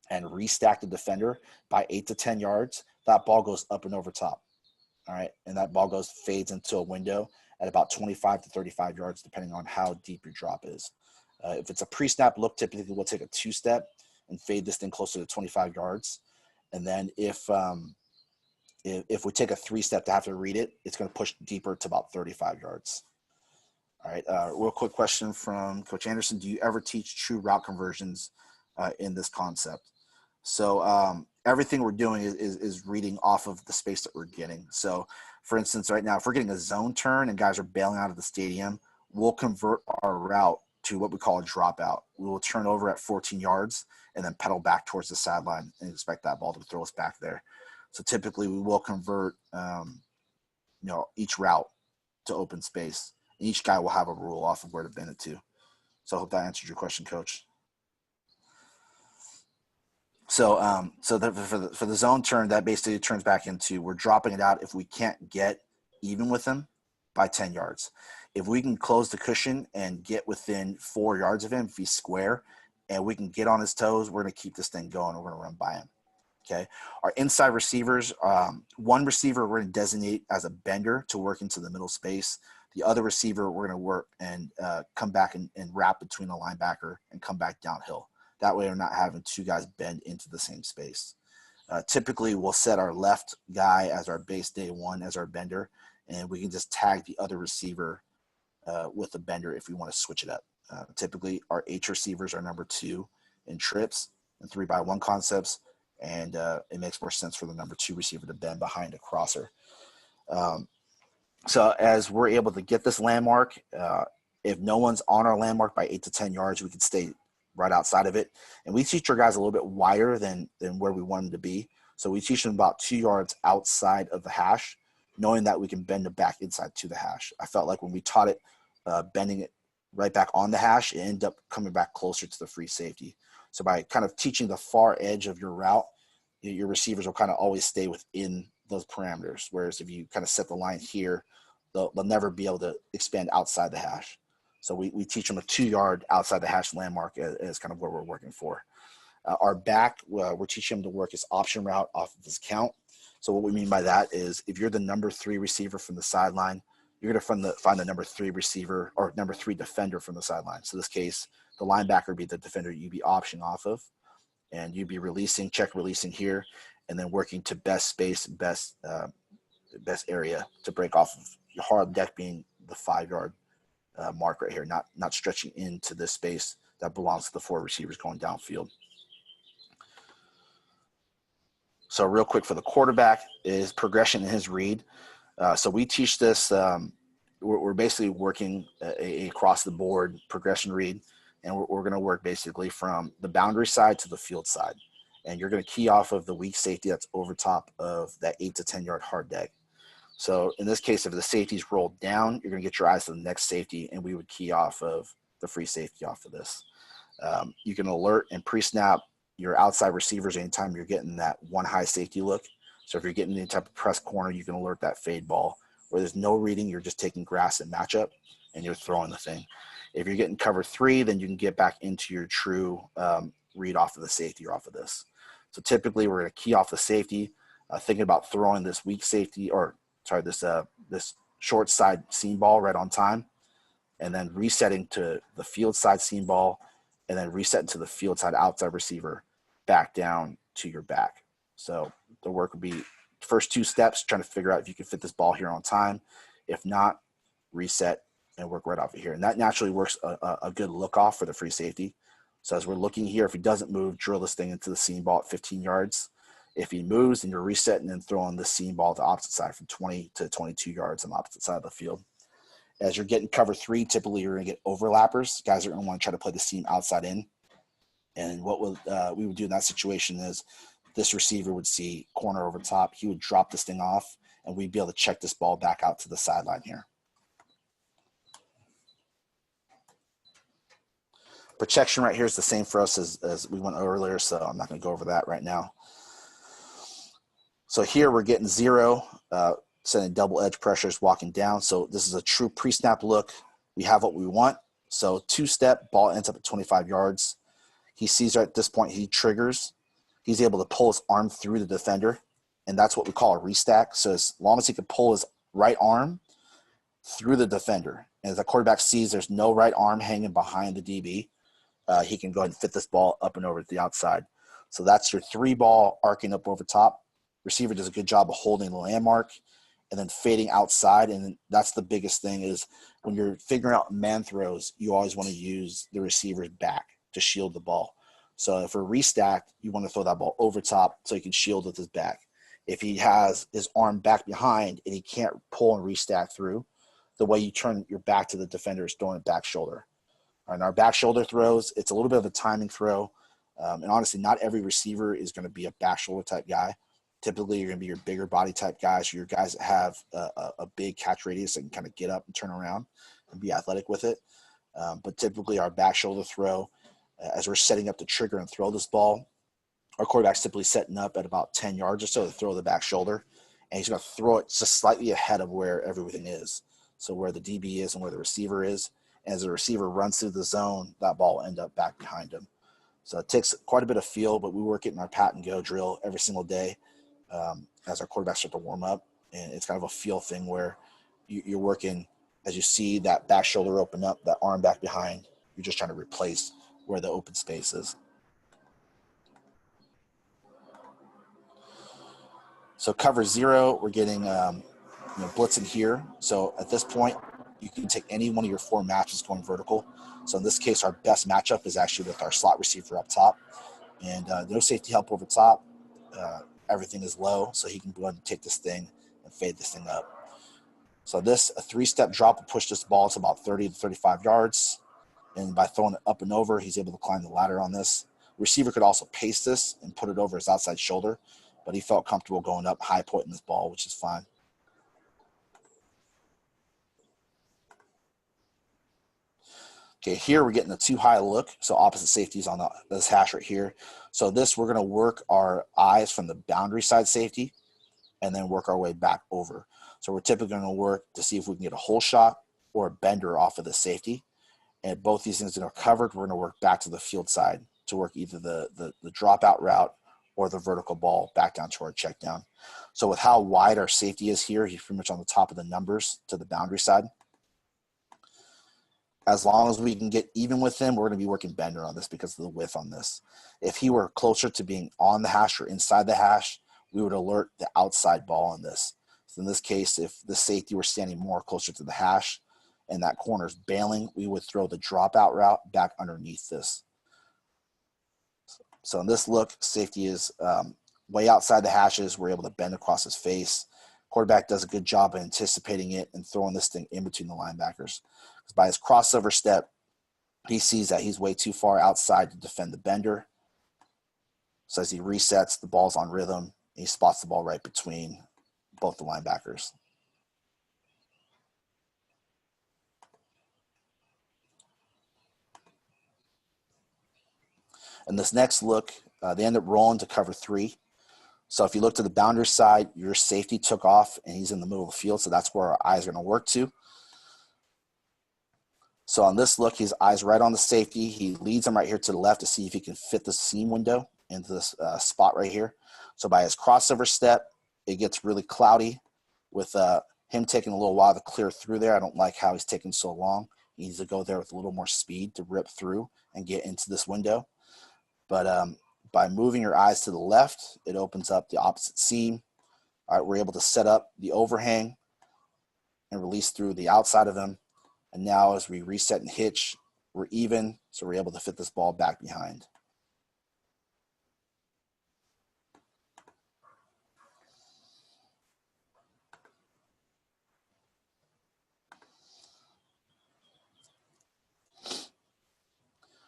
and restack the defender by 8 to 10 yards, that ball goes up and over top. All right. And that ball fades into a window at about 25 to 35 yards, depending on how deep your drop is. If it's a pre-snap look, typically we'll take a 2-step and fade this thing closer to 25 yards. And then if we take a 3-step to have to read it, it's going to push deeper to about 35 yards. All right. Real quick question from Coach Anderson. Do you ever teach true route conversions in this concept? So everything we're doing is reading off of the space that we're getting. So for instance, right now, if we're getting a zone turn and guys are bailing out of the stadium, we'll convert our route to what we call a dropout. We will turn over at 14 yards and then pedal back towards the sideline and expect that ball to throw us back there. So typically we will convert, each route to open space. Each guy will have a rule off of where to bend it to. So I hope that answered your question, Coach. So for the zone turn, that basically turns back into we're dropping it out if we can't get even with him by 10 yards. If we can close the cushion and get within 4 yards of him, if he's square, and we can get on his toes, we're going to keep this thing going. We're going to run by him. Okay. Our inside receivers, one receiver we're going to designate as a bender to work into the middle space. The other receiver we're going to work and come back and wrap between the linebacker and come back downhill. That way we're not having two guys bend into the same space. Typically, we'll set our left guy as our base day one as our bender, and we can just tag the other receiver with the bender if we want to switch it up. Typically, our H receivers are number 2 in trips and 3x1 concepts, and it makes more sense for the number 2 receiver to bend behind a crosser. So as we're able to get this landmark, if no one's on our landmark by 8 to 10 yards, we can stay right outside of it. And we teach our guys a little bit wider than where we want them to be. So we teach them about 2 yards outside of the hash, knowing that we can bend it back inside to the hash. I felt like when we taught it, bending it right back on the hash, it ended up coming back closer to the free safety. So by kind of teaching the far edge of your route, your receivers will kind of always stay within those parameters. Whereas if you kind of set the line here, they'll never be able to expand outside the hash. So we teach them a 2 yard outside the hash landmark as kind of where we're working for. Our back, we're teaching them to work his option route off of his count. So what we mean by that is if you're the number 3 receiver from the sideline, you're going to find the number 3 receiver or number 3 defender from the sideline. So in this case, the linebacker would be the defender you'd be optioning off of, and you'd be releasing, check releasing here, and then working to best space, best area to break off of your hard deck being the 5 yard mark right here, not stretching into this space that belongs to the 4 receivers going downfield. So real quick for the quarterback is progression in his read. So we teach this. We're basically working a across the board progression read, and we're going to work basically from the boundary side to the field side. And you're going to key off of the weak safety that's over top of that 8 to 10 yard hard deck. So in this case, if the safety's rolled down, you're going to get your eyes to the next safety, and we would key off of the free safety off of this. You can alert and pre-snap your outside receivers anytime you're getting that one high safety look. So if you're getting any type of press corner, you can alert that fade ball. Where there's no reading, you're just taking grass and matchup, and you're throwing the thing. If you're getting cover 3, then you can get back into your true read off of the safety or off of this. So typically we're going to key off the safety, thinking about throwing this weak safety, or sorry, this short side seam ball right on time, and then resetting to the field side seam ball, and then resetting to the field side outside receiver back down to your back. So the work would be first 2 steps, trying to figure out if you can fit this ball here on time. If not, reset and work right off of here. And that naturally works a good look off for the free safety. So as we're looking here, if he doesn't move, drill this thing into the seam ball at 15 yards. If he moves, then you're resetting and throwing the seam ball to the opposite side from 20 to 22 yards on the opposite side of the field. As you're getting cover 3, typically you're going to get overlappers. Guys are going to want to try to play the seam outside in. And what we would do in that situation is this receiver would see corner over top. He would drop this thing off, and we'd be able to check this ball back out to the sideline here. Protection right here is the same for us as we went earlier, so I'm not going to go over that right now. So here we're getting 0, sending double edge pressures, walking down. So this is a true pre-snap look. We have what we want. So 2-step, ball ends up at 25 yards. He sees right at this point, he triggers. He's able to pull his arm through the defender, and that's what we call a restack. So as long as he can pull his right arm through the defender, and as the quarterback sees there's no right arm hanging behind the DB, he can go ahead and fit this ball up and over to the outside. So that's your 3 ball arcing up over top. Receiver does a good job of holding the landmark and then fading outside. And that's the biggest thing is when you're figuring out man throws, you always want to use the receiver's back to shield the ball. So if we're restacked, you want to throw that ball over top so he can shield with his back. If he has his arm back behind and he can't pull and restack through, the way you turn your back to the defender is throwing it back shoulder. And our back shoulder throws, it's a little bit of a timing throw. And honestly, not every receiver is going to be a back shoulder type guy. Typically, you're going to be your bigger body type guys, your guys that have a big catch radius and can kind of get up and turn around and be athletic with it. But typically, our back shoulder throw, as we're setting up the trigger and throw this ball, our quarterback's typically setting up at about 10 yards or so to throw the back shoulder. And he's going to throw it just slightly ahead of where everything is. So where the DB is and where the receiver is. And as the receiver runs through the zone, that ball will end up back behind him. So it takes quite a bit of feel, but we work it in our pat and go drill every single day as our quarterbacks start to warm up. And it's kind of a feel thing where you're working as you see that back shoulder open up, that arm back behind, you're just trying to replace where the open space is. So cover 0, we're getting blitzing here. So at this point, you can take any one of your 4 matches going vertical. So in this case, our best matchup is actually with our slot receiver up top. And no safety help over top. Everything is low, so he can go ahead and take this thing and fade this thing up. So this, a 3-step drop will push this ball to about 30 to 35 yards. And by throwing it up and over, he's able to climb the ladder on this. Receiver could also paste this and put it over his outside shoulder, but he felt comfortable going up high pointing this ball, which is fine. Okay, here we're getting a too high look. So opposite safeties on this hash right here. So this, we're going to work our eyes from the boundary side safety and then work our way back over. So we're typically going to work to see if we can get a hole shot or a bender off of the safety. And if both these things are covered, we're going to work back to the field side to work either the dropout route or the vertical ball back down to our check down. So with how wide our safety is here, he's pretty much on the top of the numbers to the boundary side. As long as we can get even with him, we're going to be working bender on this because of the width on this. If he were closer to being on the hash or inside the hash, we would alert the outside ball on this. So in this case, if the safety were standing more closer to the hash and that corner is bailing, we would throw the dropout route back underneath this. So in this look, safety is way outside the hashes. We're able to bend across his face. Quarterback does a good job of anticipating it and throwing this thing in between the linebackers. By his crossover step, he sees that he's way too far outside to defend the bender. So as he resets, the ball's on rhythm. He spots the ball right between both the linebackers. And this next look, they end up rolling to cover 3. So if you look to the boundary side, your safety took off and he's in the middle of the field. So that's where our eyes are going to work to. So on this look, his eyes right on the safety. He leads him right here to the left to see if he can fit the seam window into this spot right here. So by his crossover step, it gets really cloudy with him taking a little while to clear through there. I don't like how he's taking so long. He needs to go there with a little more speed to rip through and get into this window. But by moving your eyes to the left, it opens up the opposite seam. All right, we're able to set up the overhang and release through the outside of him. And now as we reset and hitch, we're even, so we're able to fit this ball back behind.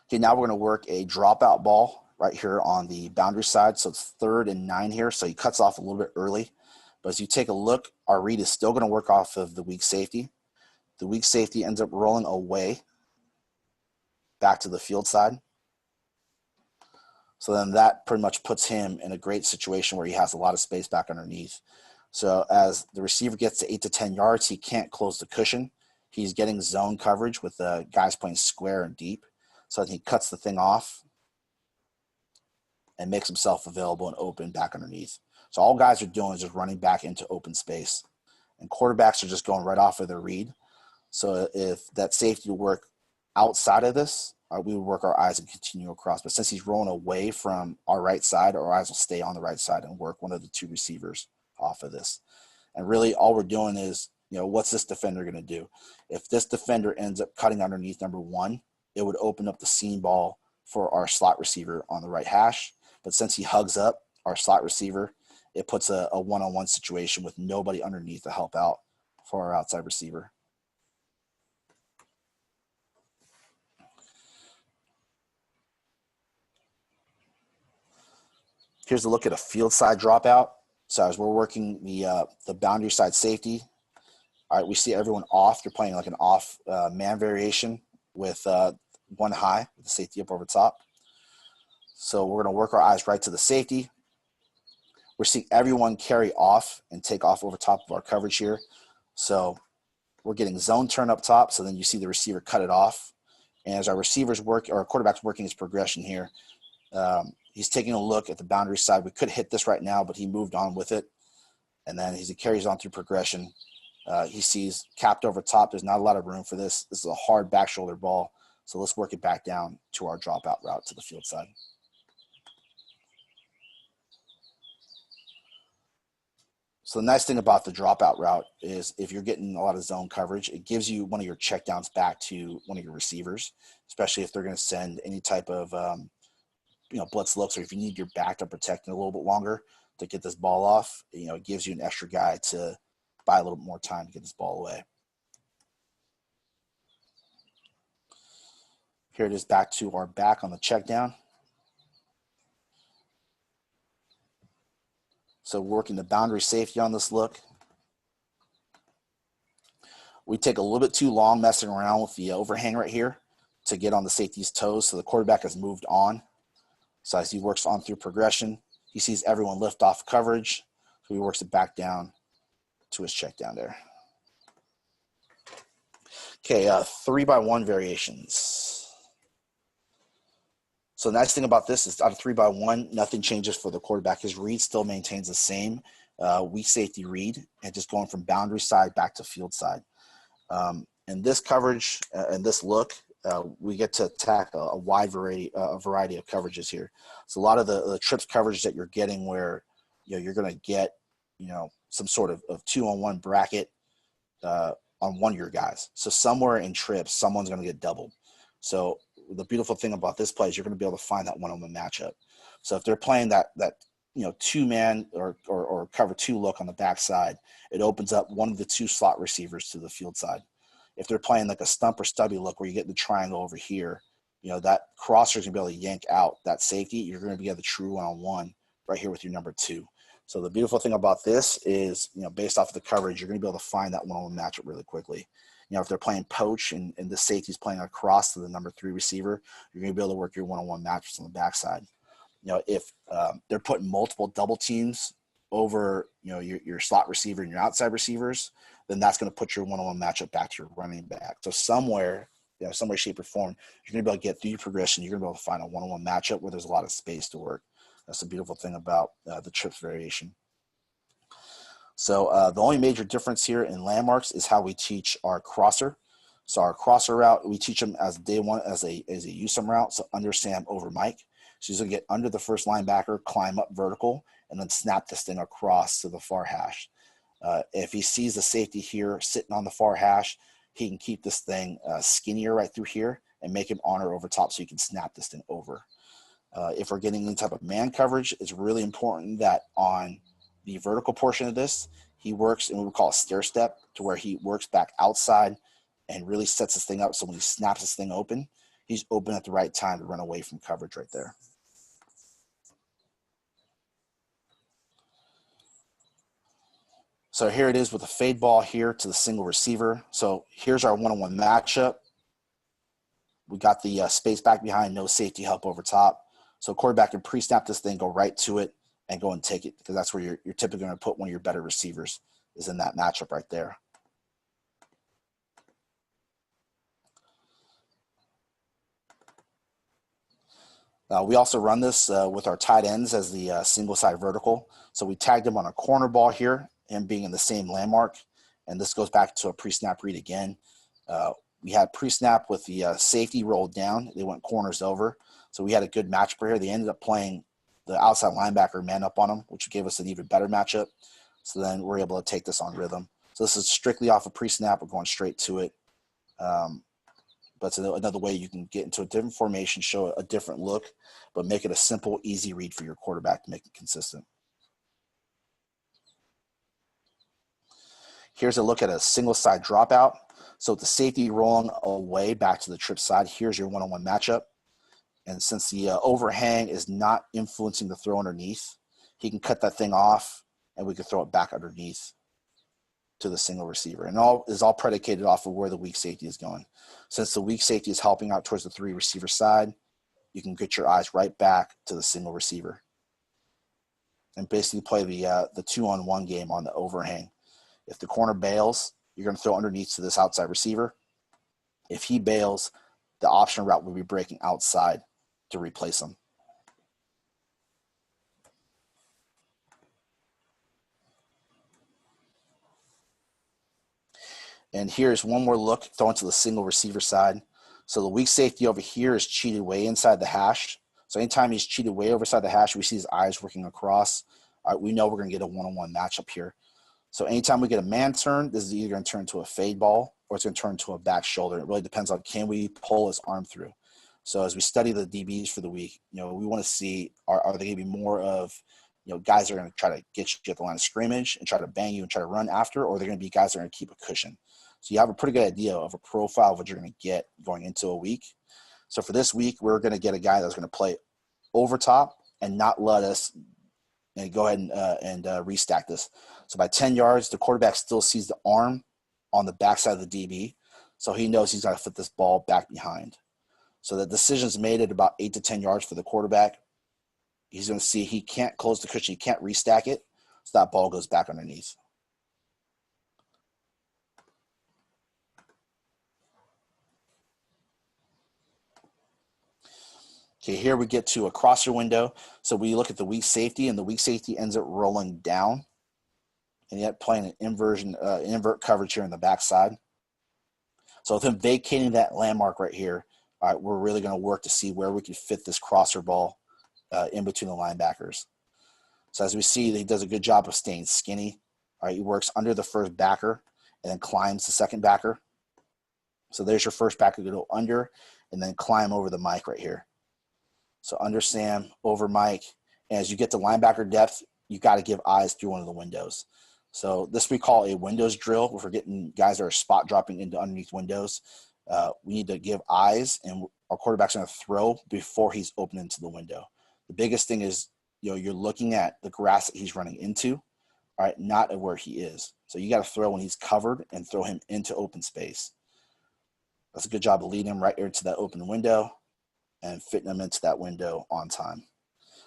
Okay, now we're going to work a dropout ball right here on the boundary side. So it's 3rd and 9 here. So he cuts off a little bit early. But as you take a look, our read is still going to work off of the weak safety. The weak safety ends up rolling away back to the field side. So then that pretty much puts him in a great situation where he has a lot of space back underneath. So as the receiver gets to 8 to 10 yards, he can't close the cushion. He's getting zone coverage with the guys playing square and deep. So he cuts the thing off and makes himself available and open back underneath. So all guys are doing is just running back into open space. And quarterbacks are just going right off of their read. So if that safety will work outside of this, we would work our eyes and continue across. But since he's rolling away from our right side, our eyes will stay on the right side and work one of the 2 receivers off of this. And really all we're doing is, what's this defender going to do? If this defender ends up cutting underneath number 1, it would open up the seam ball for our slot receiver on the right hash. But since he hugs up our slot receiver, it puts a one-on-one situation with nobody underneath to help out for our outside receiver. Here's a look at a field side dropout. So as we're working the boundary side safety, all right, we see everyone off. They're playing like an off man variation with 1 high, with the safety up over top. So we're going to work our eyes right to the safety. We're seeing everyone carry off and take off over top of our coverage here. So we're getting zone turn up top. So then you see the receiver cut it off. And as our receivers work, or our quarterback's working his progression here, he's taking a look at the boundary side. We could hit this right now, but he moved on with it. And then as he carries on through progression, he sees capped over top. There's not a lot of room for this. This is a hard back shoulder ball. So let's work it back down to our dropout route to the field side. So the nice thing about the dropout route is if you're getting a lot of zone coverage, it gives you one of your checkdowns back to one of your receivers, especially if they're going to send any type of blitz looks, or if you need your back to protect it a little bit longer to get this ball off. It gives you an extra guy to buy a little bit more time to get this ball away. Here it is back to our back on the check down. So working the boundary safety on this look. We take a little bit too long messing around with the overhang right here to get on the safety's toes. So the quarterback has moved on. So as he works on through progression, he sees everyone lift off coverage. So he works it back down to his check down there. Okay, 3x1 variations. So the nice thing about this is out of 3x1, nothing changes for the quarterback. His read still maintains the same weak safety read and just going from boundary side back to field side. In this coverage and this look, we get to attack a wide variety of coverages here. So a lot of the trips coverage that you're getting where you're going to get some sort of 2-on-1 bracket on one of your guys. So somewhere in trips, someone's going to get doubled. So the beautiful thing about this play is you're going to be able to find that one-on-one matchup. So if they're playing that two-man or cover two look on the backside, it opens up one of the two slot receivers to the field side. If they're playing like a stump or stubby look where you get the triangle over here, that crosser is going to be able to yank out that safety. You're going to be able to true one-on-one right here with your number two. So the beautiful thing about this is, based off of the coverage, you're going to be able to find that one-on-one matchup really quickly. If they're playing poach and the safety is playing across to the number three receiver, you're going to be able to work your one-on-one matchups on the backside. If they're putting multiple double teams over, your slot receiver and your outside receivers, then that's going to put your one-on-one matchup back to your running back. So somewhere, some way, shape, or form, you're going to be able to get through your progression. You're going to be able to find a one-on-one matchup where there's a lot of space to work. That's the beautiful thing about the trips variation. So the only major difference here in landmarks is how we teach our crosser. So our crosser route, we teach them as day one as a USM route. So under Sam, over Mike. So he's going to get under the first linebacker, climb up vertical, and then snap this thing across to the far hash. If he sees the safety here sitting on the far hash, he can keep this thing skinnier right through here and make him honor over top so he can snap this thing over. If we're getting any type of man coverage, it's really important that on the vertical portion of this, he works in what we call a stair step, to where he works back outside and really sets this thing up so when he snaps this thing open, he's open at the right time to run away from coverage right there. So here it is with a fade ball here to the single receiver. So here's our one-on-one matchup. We got the space back behind, no safety help over top. So quarterback can pre-snap this thing, go right to it, and go and take it, because that's where you're typically going to put one of your better receivers, is in that matchup right there. We also run this with our tight ends as the single side vertical. So we tagged him on a corner ball here, him being in the same landmark. And this goes back to a pre-snap read again. We had pre-snap with the safety rolled down. They went corners over. So we had a good matchup here. They ended up playing the outside linebacker man up on him, which gave us an even better matchup. So then we're able to take this on rhythm. So this is strictly off of pre-snap. We're going straight to it. But it's another way you can get into a different formation, show a different look, but make it a simple, easy read for your quarterback to make it consistent. Here's a look at a single side dropout. So with the safety rolling away back to the trip side, here's your one-on-one matchup. And since the overhang is not influencing the throw underneath, he can cut that thing off and we can throw it back underneath to the single receiver. And all is all predicated off of where the weak safety is going. Since the weak safety is helping out towards the three receiver side, you can get your eyes right back to the single receiver and basically play the 2-on-1 game on the overhang. If the corner bails, you're going to throw underneath to this outside receiver. If he bails, the option route will be breaking outside to replace him. And here's one more look, throwing to the single receiver side. So the weak safety over here is cheated way inside the hash. So anytime he's cheated way overside the hash, we see his eyes working across. We know we're going to get a one-on-one matchup here. So anytime we get a man turn, this is either going to turn to a fade ball or it's going to turn to a back shoulder. It really depends on, can we pull his arm through? So as we study the DBs for the week, we want to see, are they going to be more of, guys that are going to try to get you at the line of scrimmage and try to bang you and try to run after, or they're going to be guys that are going to keep a cushion. So you have a pretty good idea of a profile of what you're going to get going into a week. So for this week, we're going to get a guy that's going to play over top and not let us and go ahead and restack this. So by 10 yards, the quarterback still sees the arm on the backside of the DB. So he knows he's got to flip this ball back behind. So the decision's made at about 8 to 10 yards for the quarterback. He's going to see he can't close the cushion. He can't restack it. So that ball goes back underneath. Okay, here we get to a crosser window. So we look at the weak safety, and the weak safety ends up rolling down, and yet playing an invert coverage here in the backside. So with him vacating that landmark right here, all right, we're really going to work to see where we can fit this crosser ball in between the linebackers. So as we see, he does a good job of staying skinny. All right, he works under the first backer and then climbs the second backer. So there's your first backer to go under and then climb over the mic right here. So under Sam, over Mike. And as you get to linebacker depth, you got to give eyes through one of the windows. So this we call a windows drill. If we're getting guys that are spot dropping into underneath windows, we need to give eyes, and our quarterback's going to throw before he's open into the window. The biggest thing is, you're looking at the grass that he's running into, all right, not at where he is. So you got to throw when he's covered and throw him into open space. That's a good job of leading him right into that open window and fitting him into that window on time.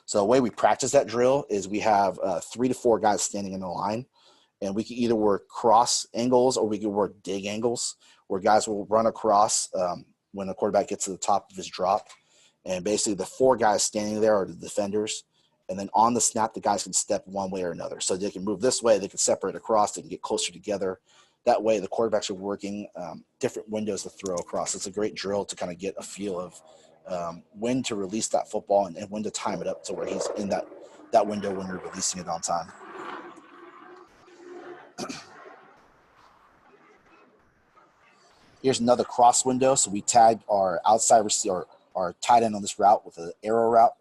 So the way we practice that drill is we have 3 to 4 guys standing in the line, and we can either work cross angles or we can work dig angles, where guys will run across when the quarterback gets to the top of his drop. And basically the 4 guys standing there are the defenders. And then on the snap, the guys can step one way or another. So they can move this way, they can separate across, they can get closer together. That way the quarterbacks are working different windows to throw across. It's a great drill to kind of get a feel of when to release that football and when to time it up to where he's in that window when you're releasing it on time. Here's another cross window. So we tagged our outside receiver, our tight end on this route with an arrow route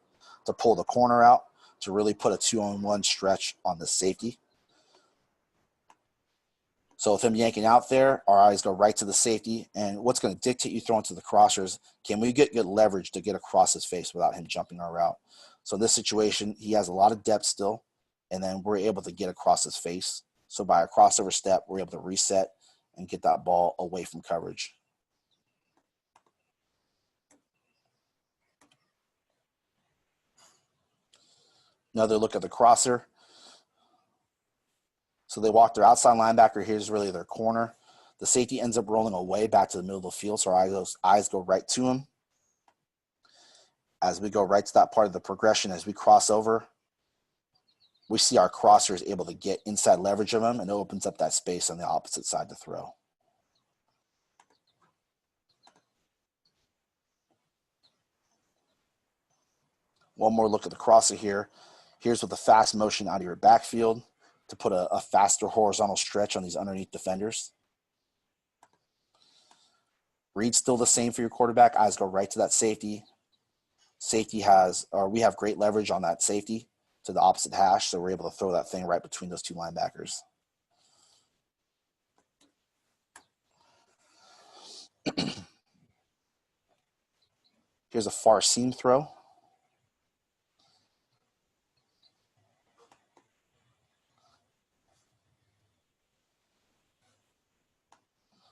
to pull the corner out to really put a 2-on-1 stretch on the safety. So with him yanking out there, our eyes go right to the safety. And what's going to dictate you throwing to the crossers, can we get good leverage to get across his face without him jumping our route? So in this situation, he has a lot of depth still, and then we're able to get across his face. So by a crossover step, we're able to reset and get that ball away from coverage. Another look at the crosser. So they walk their outside linebacker. Here's really their corner. The safety ends up rolling away back to the middle of the field, so our eyes go right to him. As we go right to that part of the progression, as we cross over, we see our crosser is able to get inside leverage of him, and it opens up that space on the opposite side to throw. One more look at the crosser here. Here's with the fast motion out of your backfield to put a faster horizontal stretch on these underneath defenders. Read's still the same for your quarterback. Eyes go right to that safety. We have great leverage on that safety to the opposite hash, so we're able to throw that thing right between those 2 linebackers. Here's a far seam throw.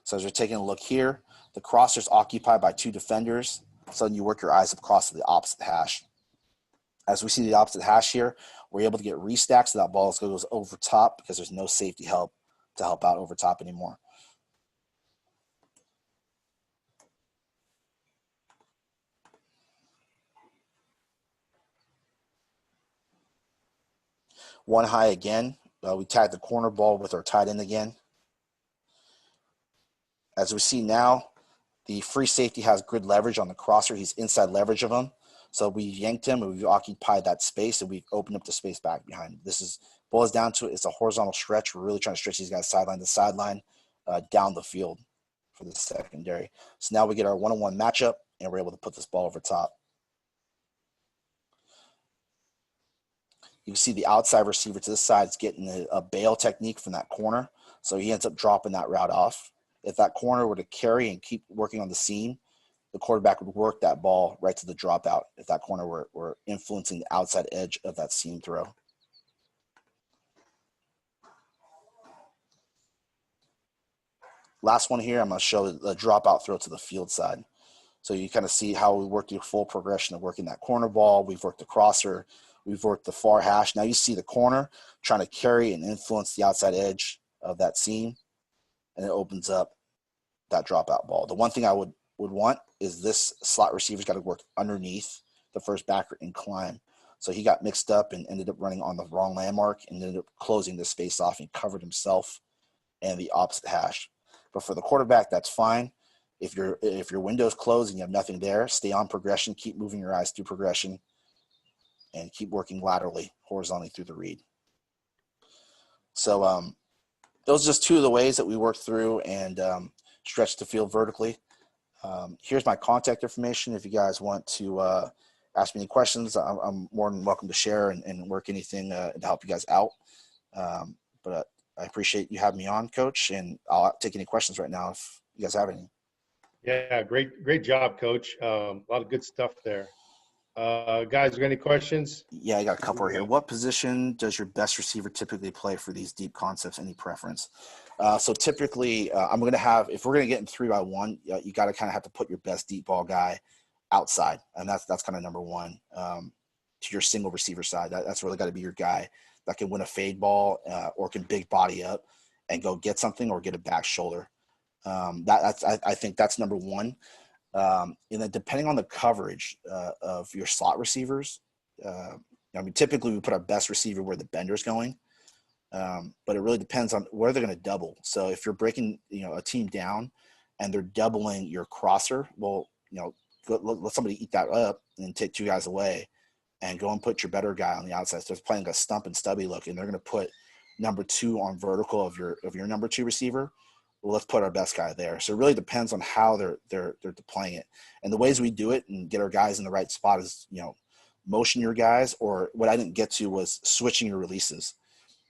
So as you're taking a look here, the crosser's occupied by 2 defenders. So then you work your eyes across to the opposite hash. As we see the opposite hash here, we're able to get restacks, so that ball goes over top because there's no safety help to help out over top anymore. One high again. We tag the corner ball with our tight end again. As we see now, the free safety has good leverage on the crosser. He's inside leverage of him. So we yanked him and we've occupied that space and we've opened up the space back behind him. This boils down to it. It's a horizontal stretch. We're really trying to stretch these guys sideline to sideline down the field for the secondary. So now we get our one-on-one matchup and we're able to put this ball over top. You can see the outside receiver to this side is getting a bail technique from that corner. So he ends up dropping that route off. If that corner were to carry and keep working on the seam, the quarterback would work that ball right to the dropout if that corner were influencing the outside edge of that seam throw. Last one here, I'm going to show the dropout throw to the field side. So you kind of see how we worked the full progression of working that corner ball. We've worked the crosser. We've worked the far hash. Now you see the corner trying to carry and influence the outside edge of that seam, and it opens up that dropout ball. The one thing I would want is this slot receiver's got to work underneath the first backer and climb. So he got mixed up and ended up running on the wrong landmark and ended up closing the space off and covered himself and the opposite hash. But for the quarterback, that's fine. If your window's closed and you have nothing there, stay on progression, keep moving your eyes through progression, and keep working laterally, horizontally through the read. So those are just two of the ways that we work through and stretch the field vertically. Here's my contact information. If you guys want to ask me any questions, I'm more than welcome to share and work anything to help you guys out. But I appreciate you having me on, Coach, and I'll take any questions right now if you guys have any. Yeah, great job, Coach. A lot of good stuff there. Guys, got any questions? Yeah, I got a couple right here. What position does your best receiver typically play for these deep concepts? Any preference? So typically, I'm going to have, if we're going to get in 3x1, you got to kind of have to put your best deep ball guy outside, and that's kind of number one to your single receiver side. That's really got to be your guy that can win a fade ball or can big body up and go get something or get a back shoulder. I think that's number one. And then depending on the coverage of your slot receivers, I mean, typically we put our best receiver where the bender's going, but it really depends on where they're going to double. So if you're breaking, a team down and they're doubling your crosser, well, let somebody eat that up and take two guys away and go and put your better guy on the outside. So it's playing a stump and stubby look, and they're going to put number two on vertical of your number two receiver. Well, let's put our best guy there. So it really depends on how they're deploying it. And the ways we do it and get our guys in the right spot is, motion your guys, or what I didn't get to was switching your releases.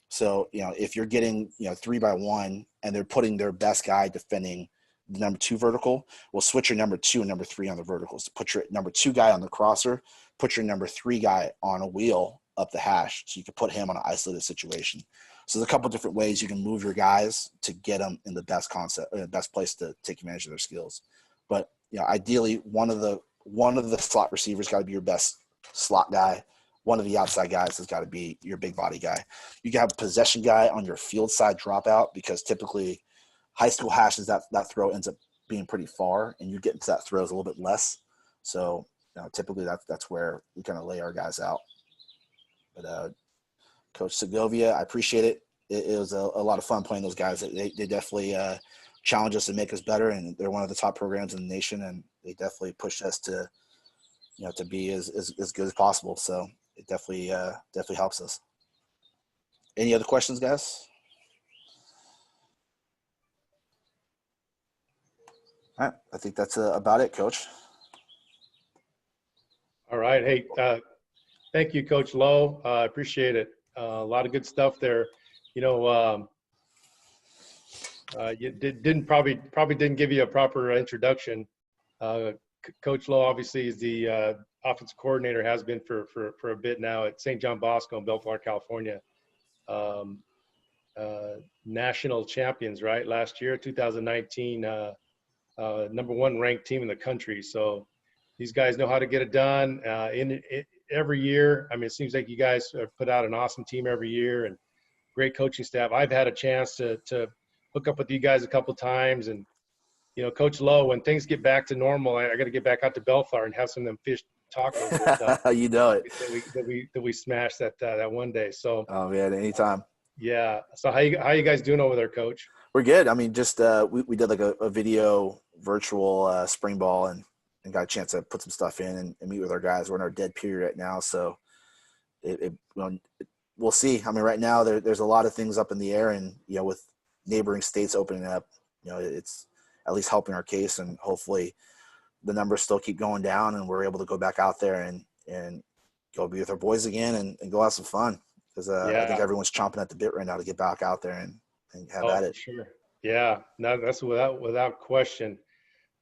So, if you're getting, 3x1 and they're putting their best guy defending the number two vertical, we'll switch your number two and number three on the verticals. Put your number two guy on the crosser, put your number three guy on a wheel up the hash so you can put him on an isolated situation. So there's a couple different ways you can move your guys to get them in the best concept, the best place to take advantage of their skills. But ideally, one of the slot receivers got to be your best slot guy. One of the outside guys has got to be your big body guy. You can have a possession guy on your field side dropout, because typically high school hashes that throw ends up being pretty far, and you get into that throws a little bit less. So typically that's where we kind of lay our guys out. But Coach Segovia, I appreciate it. It was a lot of fun playing those guys. They definitely challenge us and make us better, and they're one of the top programs in the nation, and they definitely push us to to be as good as possible. So it definitely helps us. Any other questions, guys? All right, I think that's about it, Coach. All right. Hey, thank you, Coach Lowe. I appreciate it. A lot of good stuff there. You probably didn't give you a proper introduction. Coach Lowe obviously is the offensive coordinator, has been for a bit now at St. John Bosco in Bellflower, California. National champions, right? Last year, 2019, number one ranked team in the country. So these guys know how to get it done every year. I mean, it seems like you guys put out an awesome team every year and great coaching staff. I've had a chance to hook up with you guys a couple of times, and Coach Lowe, when things get back to normal, I got to get back out to Bellflower and have some of them fish tacos that we smashed that one day. So oh man, anytime. Yeah. So how you guys doing over there, Coach? We're good. I mean, just we did like a video virtual spring ball and got a chance to put some stuff in and meet with our guys. We're in our dead period right now, so we'll see. I mean, right now there's a lot of things up in the air, and with neighboring states opening up, it's at least helping our case, and hopefully the numbers still keep going down and we're able to go back out there and go be with our boys again and go have some fun, because I think everyone's chomping at the bit right now to get back out there and have at it. For sure. Yeah, no, that's without question.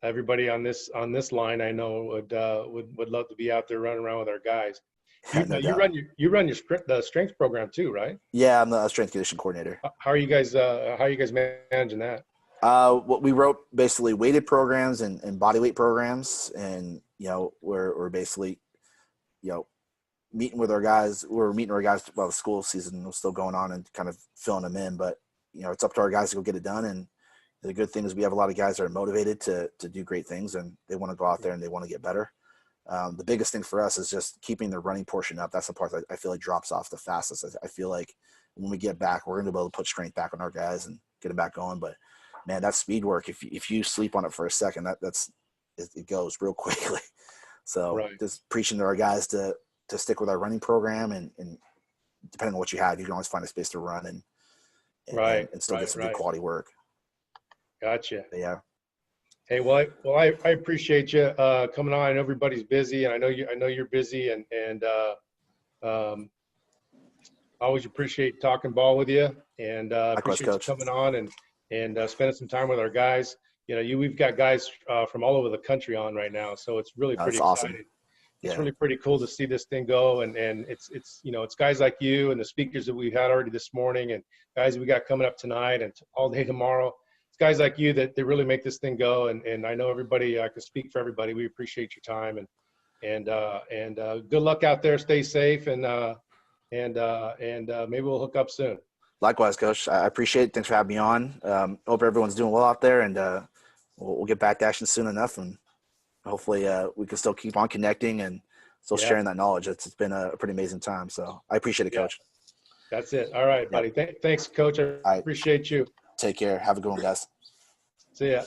everybody on this line I know would love to be out there running around with our guys. No You doubt. run the strength program too, right? Yeah, I'm the strength conditioning coordinator. How are you guys managing that? What we wrote basically weighted programs and body weight programs, and we're basically meeting with our guys. We're meeting our guys while the school season was still going on and kind of filling them in. But it's up to our guys to go get it done. And the good thing is we have a lot of guys that are motivated to do great things, and they want to go out there and they want to get better. The biggest thing for us is just keeping the running portion up. That's the part that I feel like drops off the fastest. I feel like when we get back, we're going to be able to put strength back on our guys and get them back going. But man, that speed work, if you sleep on it for a second, it goes real quickly. So Right. just preaching to our guys to stick with our running program, and depending on what you have, you can always find a space to run and still get some good quality work. Gotcha. But yeah. Hey, I appreciate you coming on. I know everybody's busy, and I know you're busy, and um, I always appreciate talking ball with you, and Likewise, appreciate you Coach. coming on and spending some time with our guys. We've got guys from all over the country on right now, so it's really pretty That's exciting. awesome. It's Yeah. really pretty cool to see this thing go, and it's guys like you and the speakers that we've had already this morning, and guys we got coming up tonight and all day tomorrow. It's guys like you that really make this thing go, and I know everybody. I can speak for everybody. We appreciate your time, and good luck out there. Stay safe, and maybe we'll hook up soon. Likewise, Coach. I appreciate it. Thanks for having me on. Hope everyone's doing well out there, and we'll get back to action soon enough, and hopefully we can still keep on connecting and still sharing that knowledge. It's been a pretty amazing time. So I appreciate it, Coach. That's it. All right, buddy. Thanks, Coach. I appreciate you. Take care. Have a good one, guys. See ya.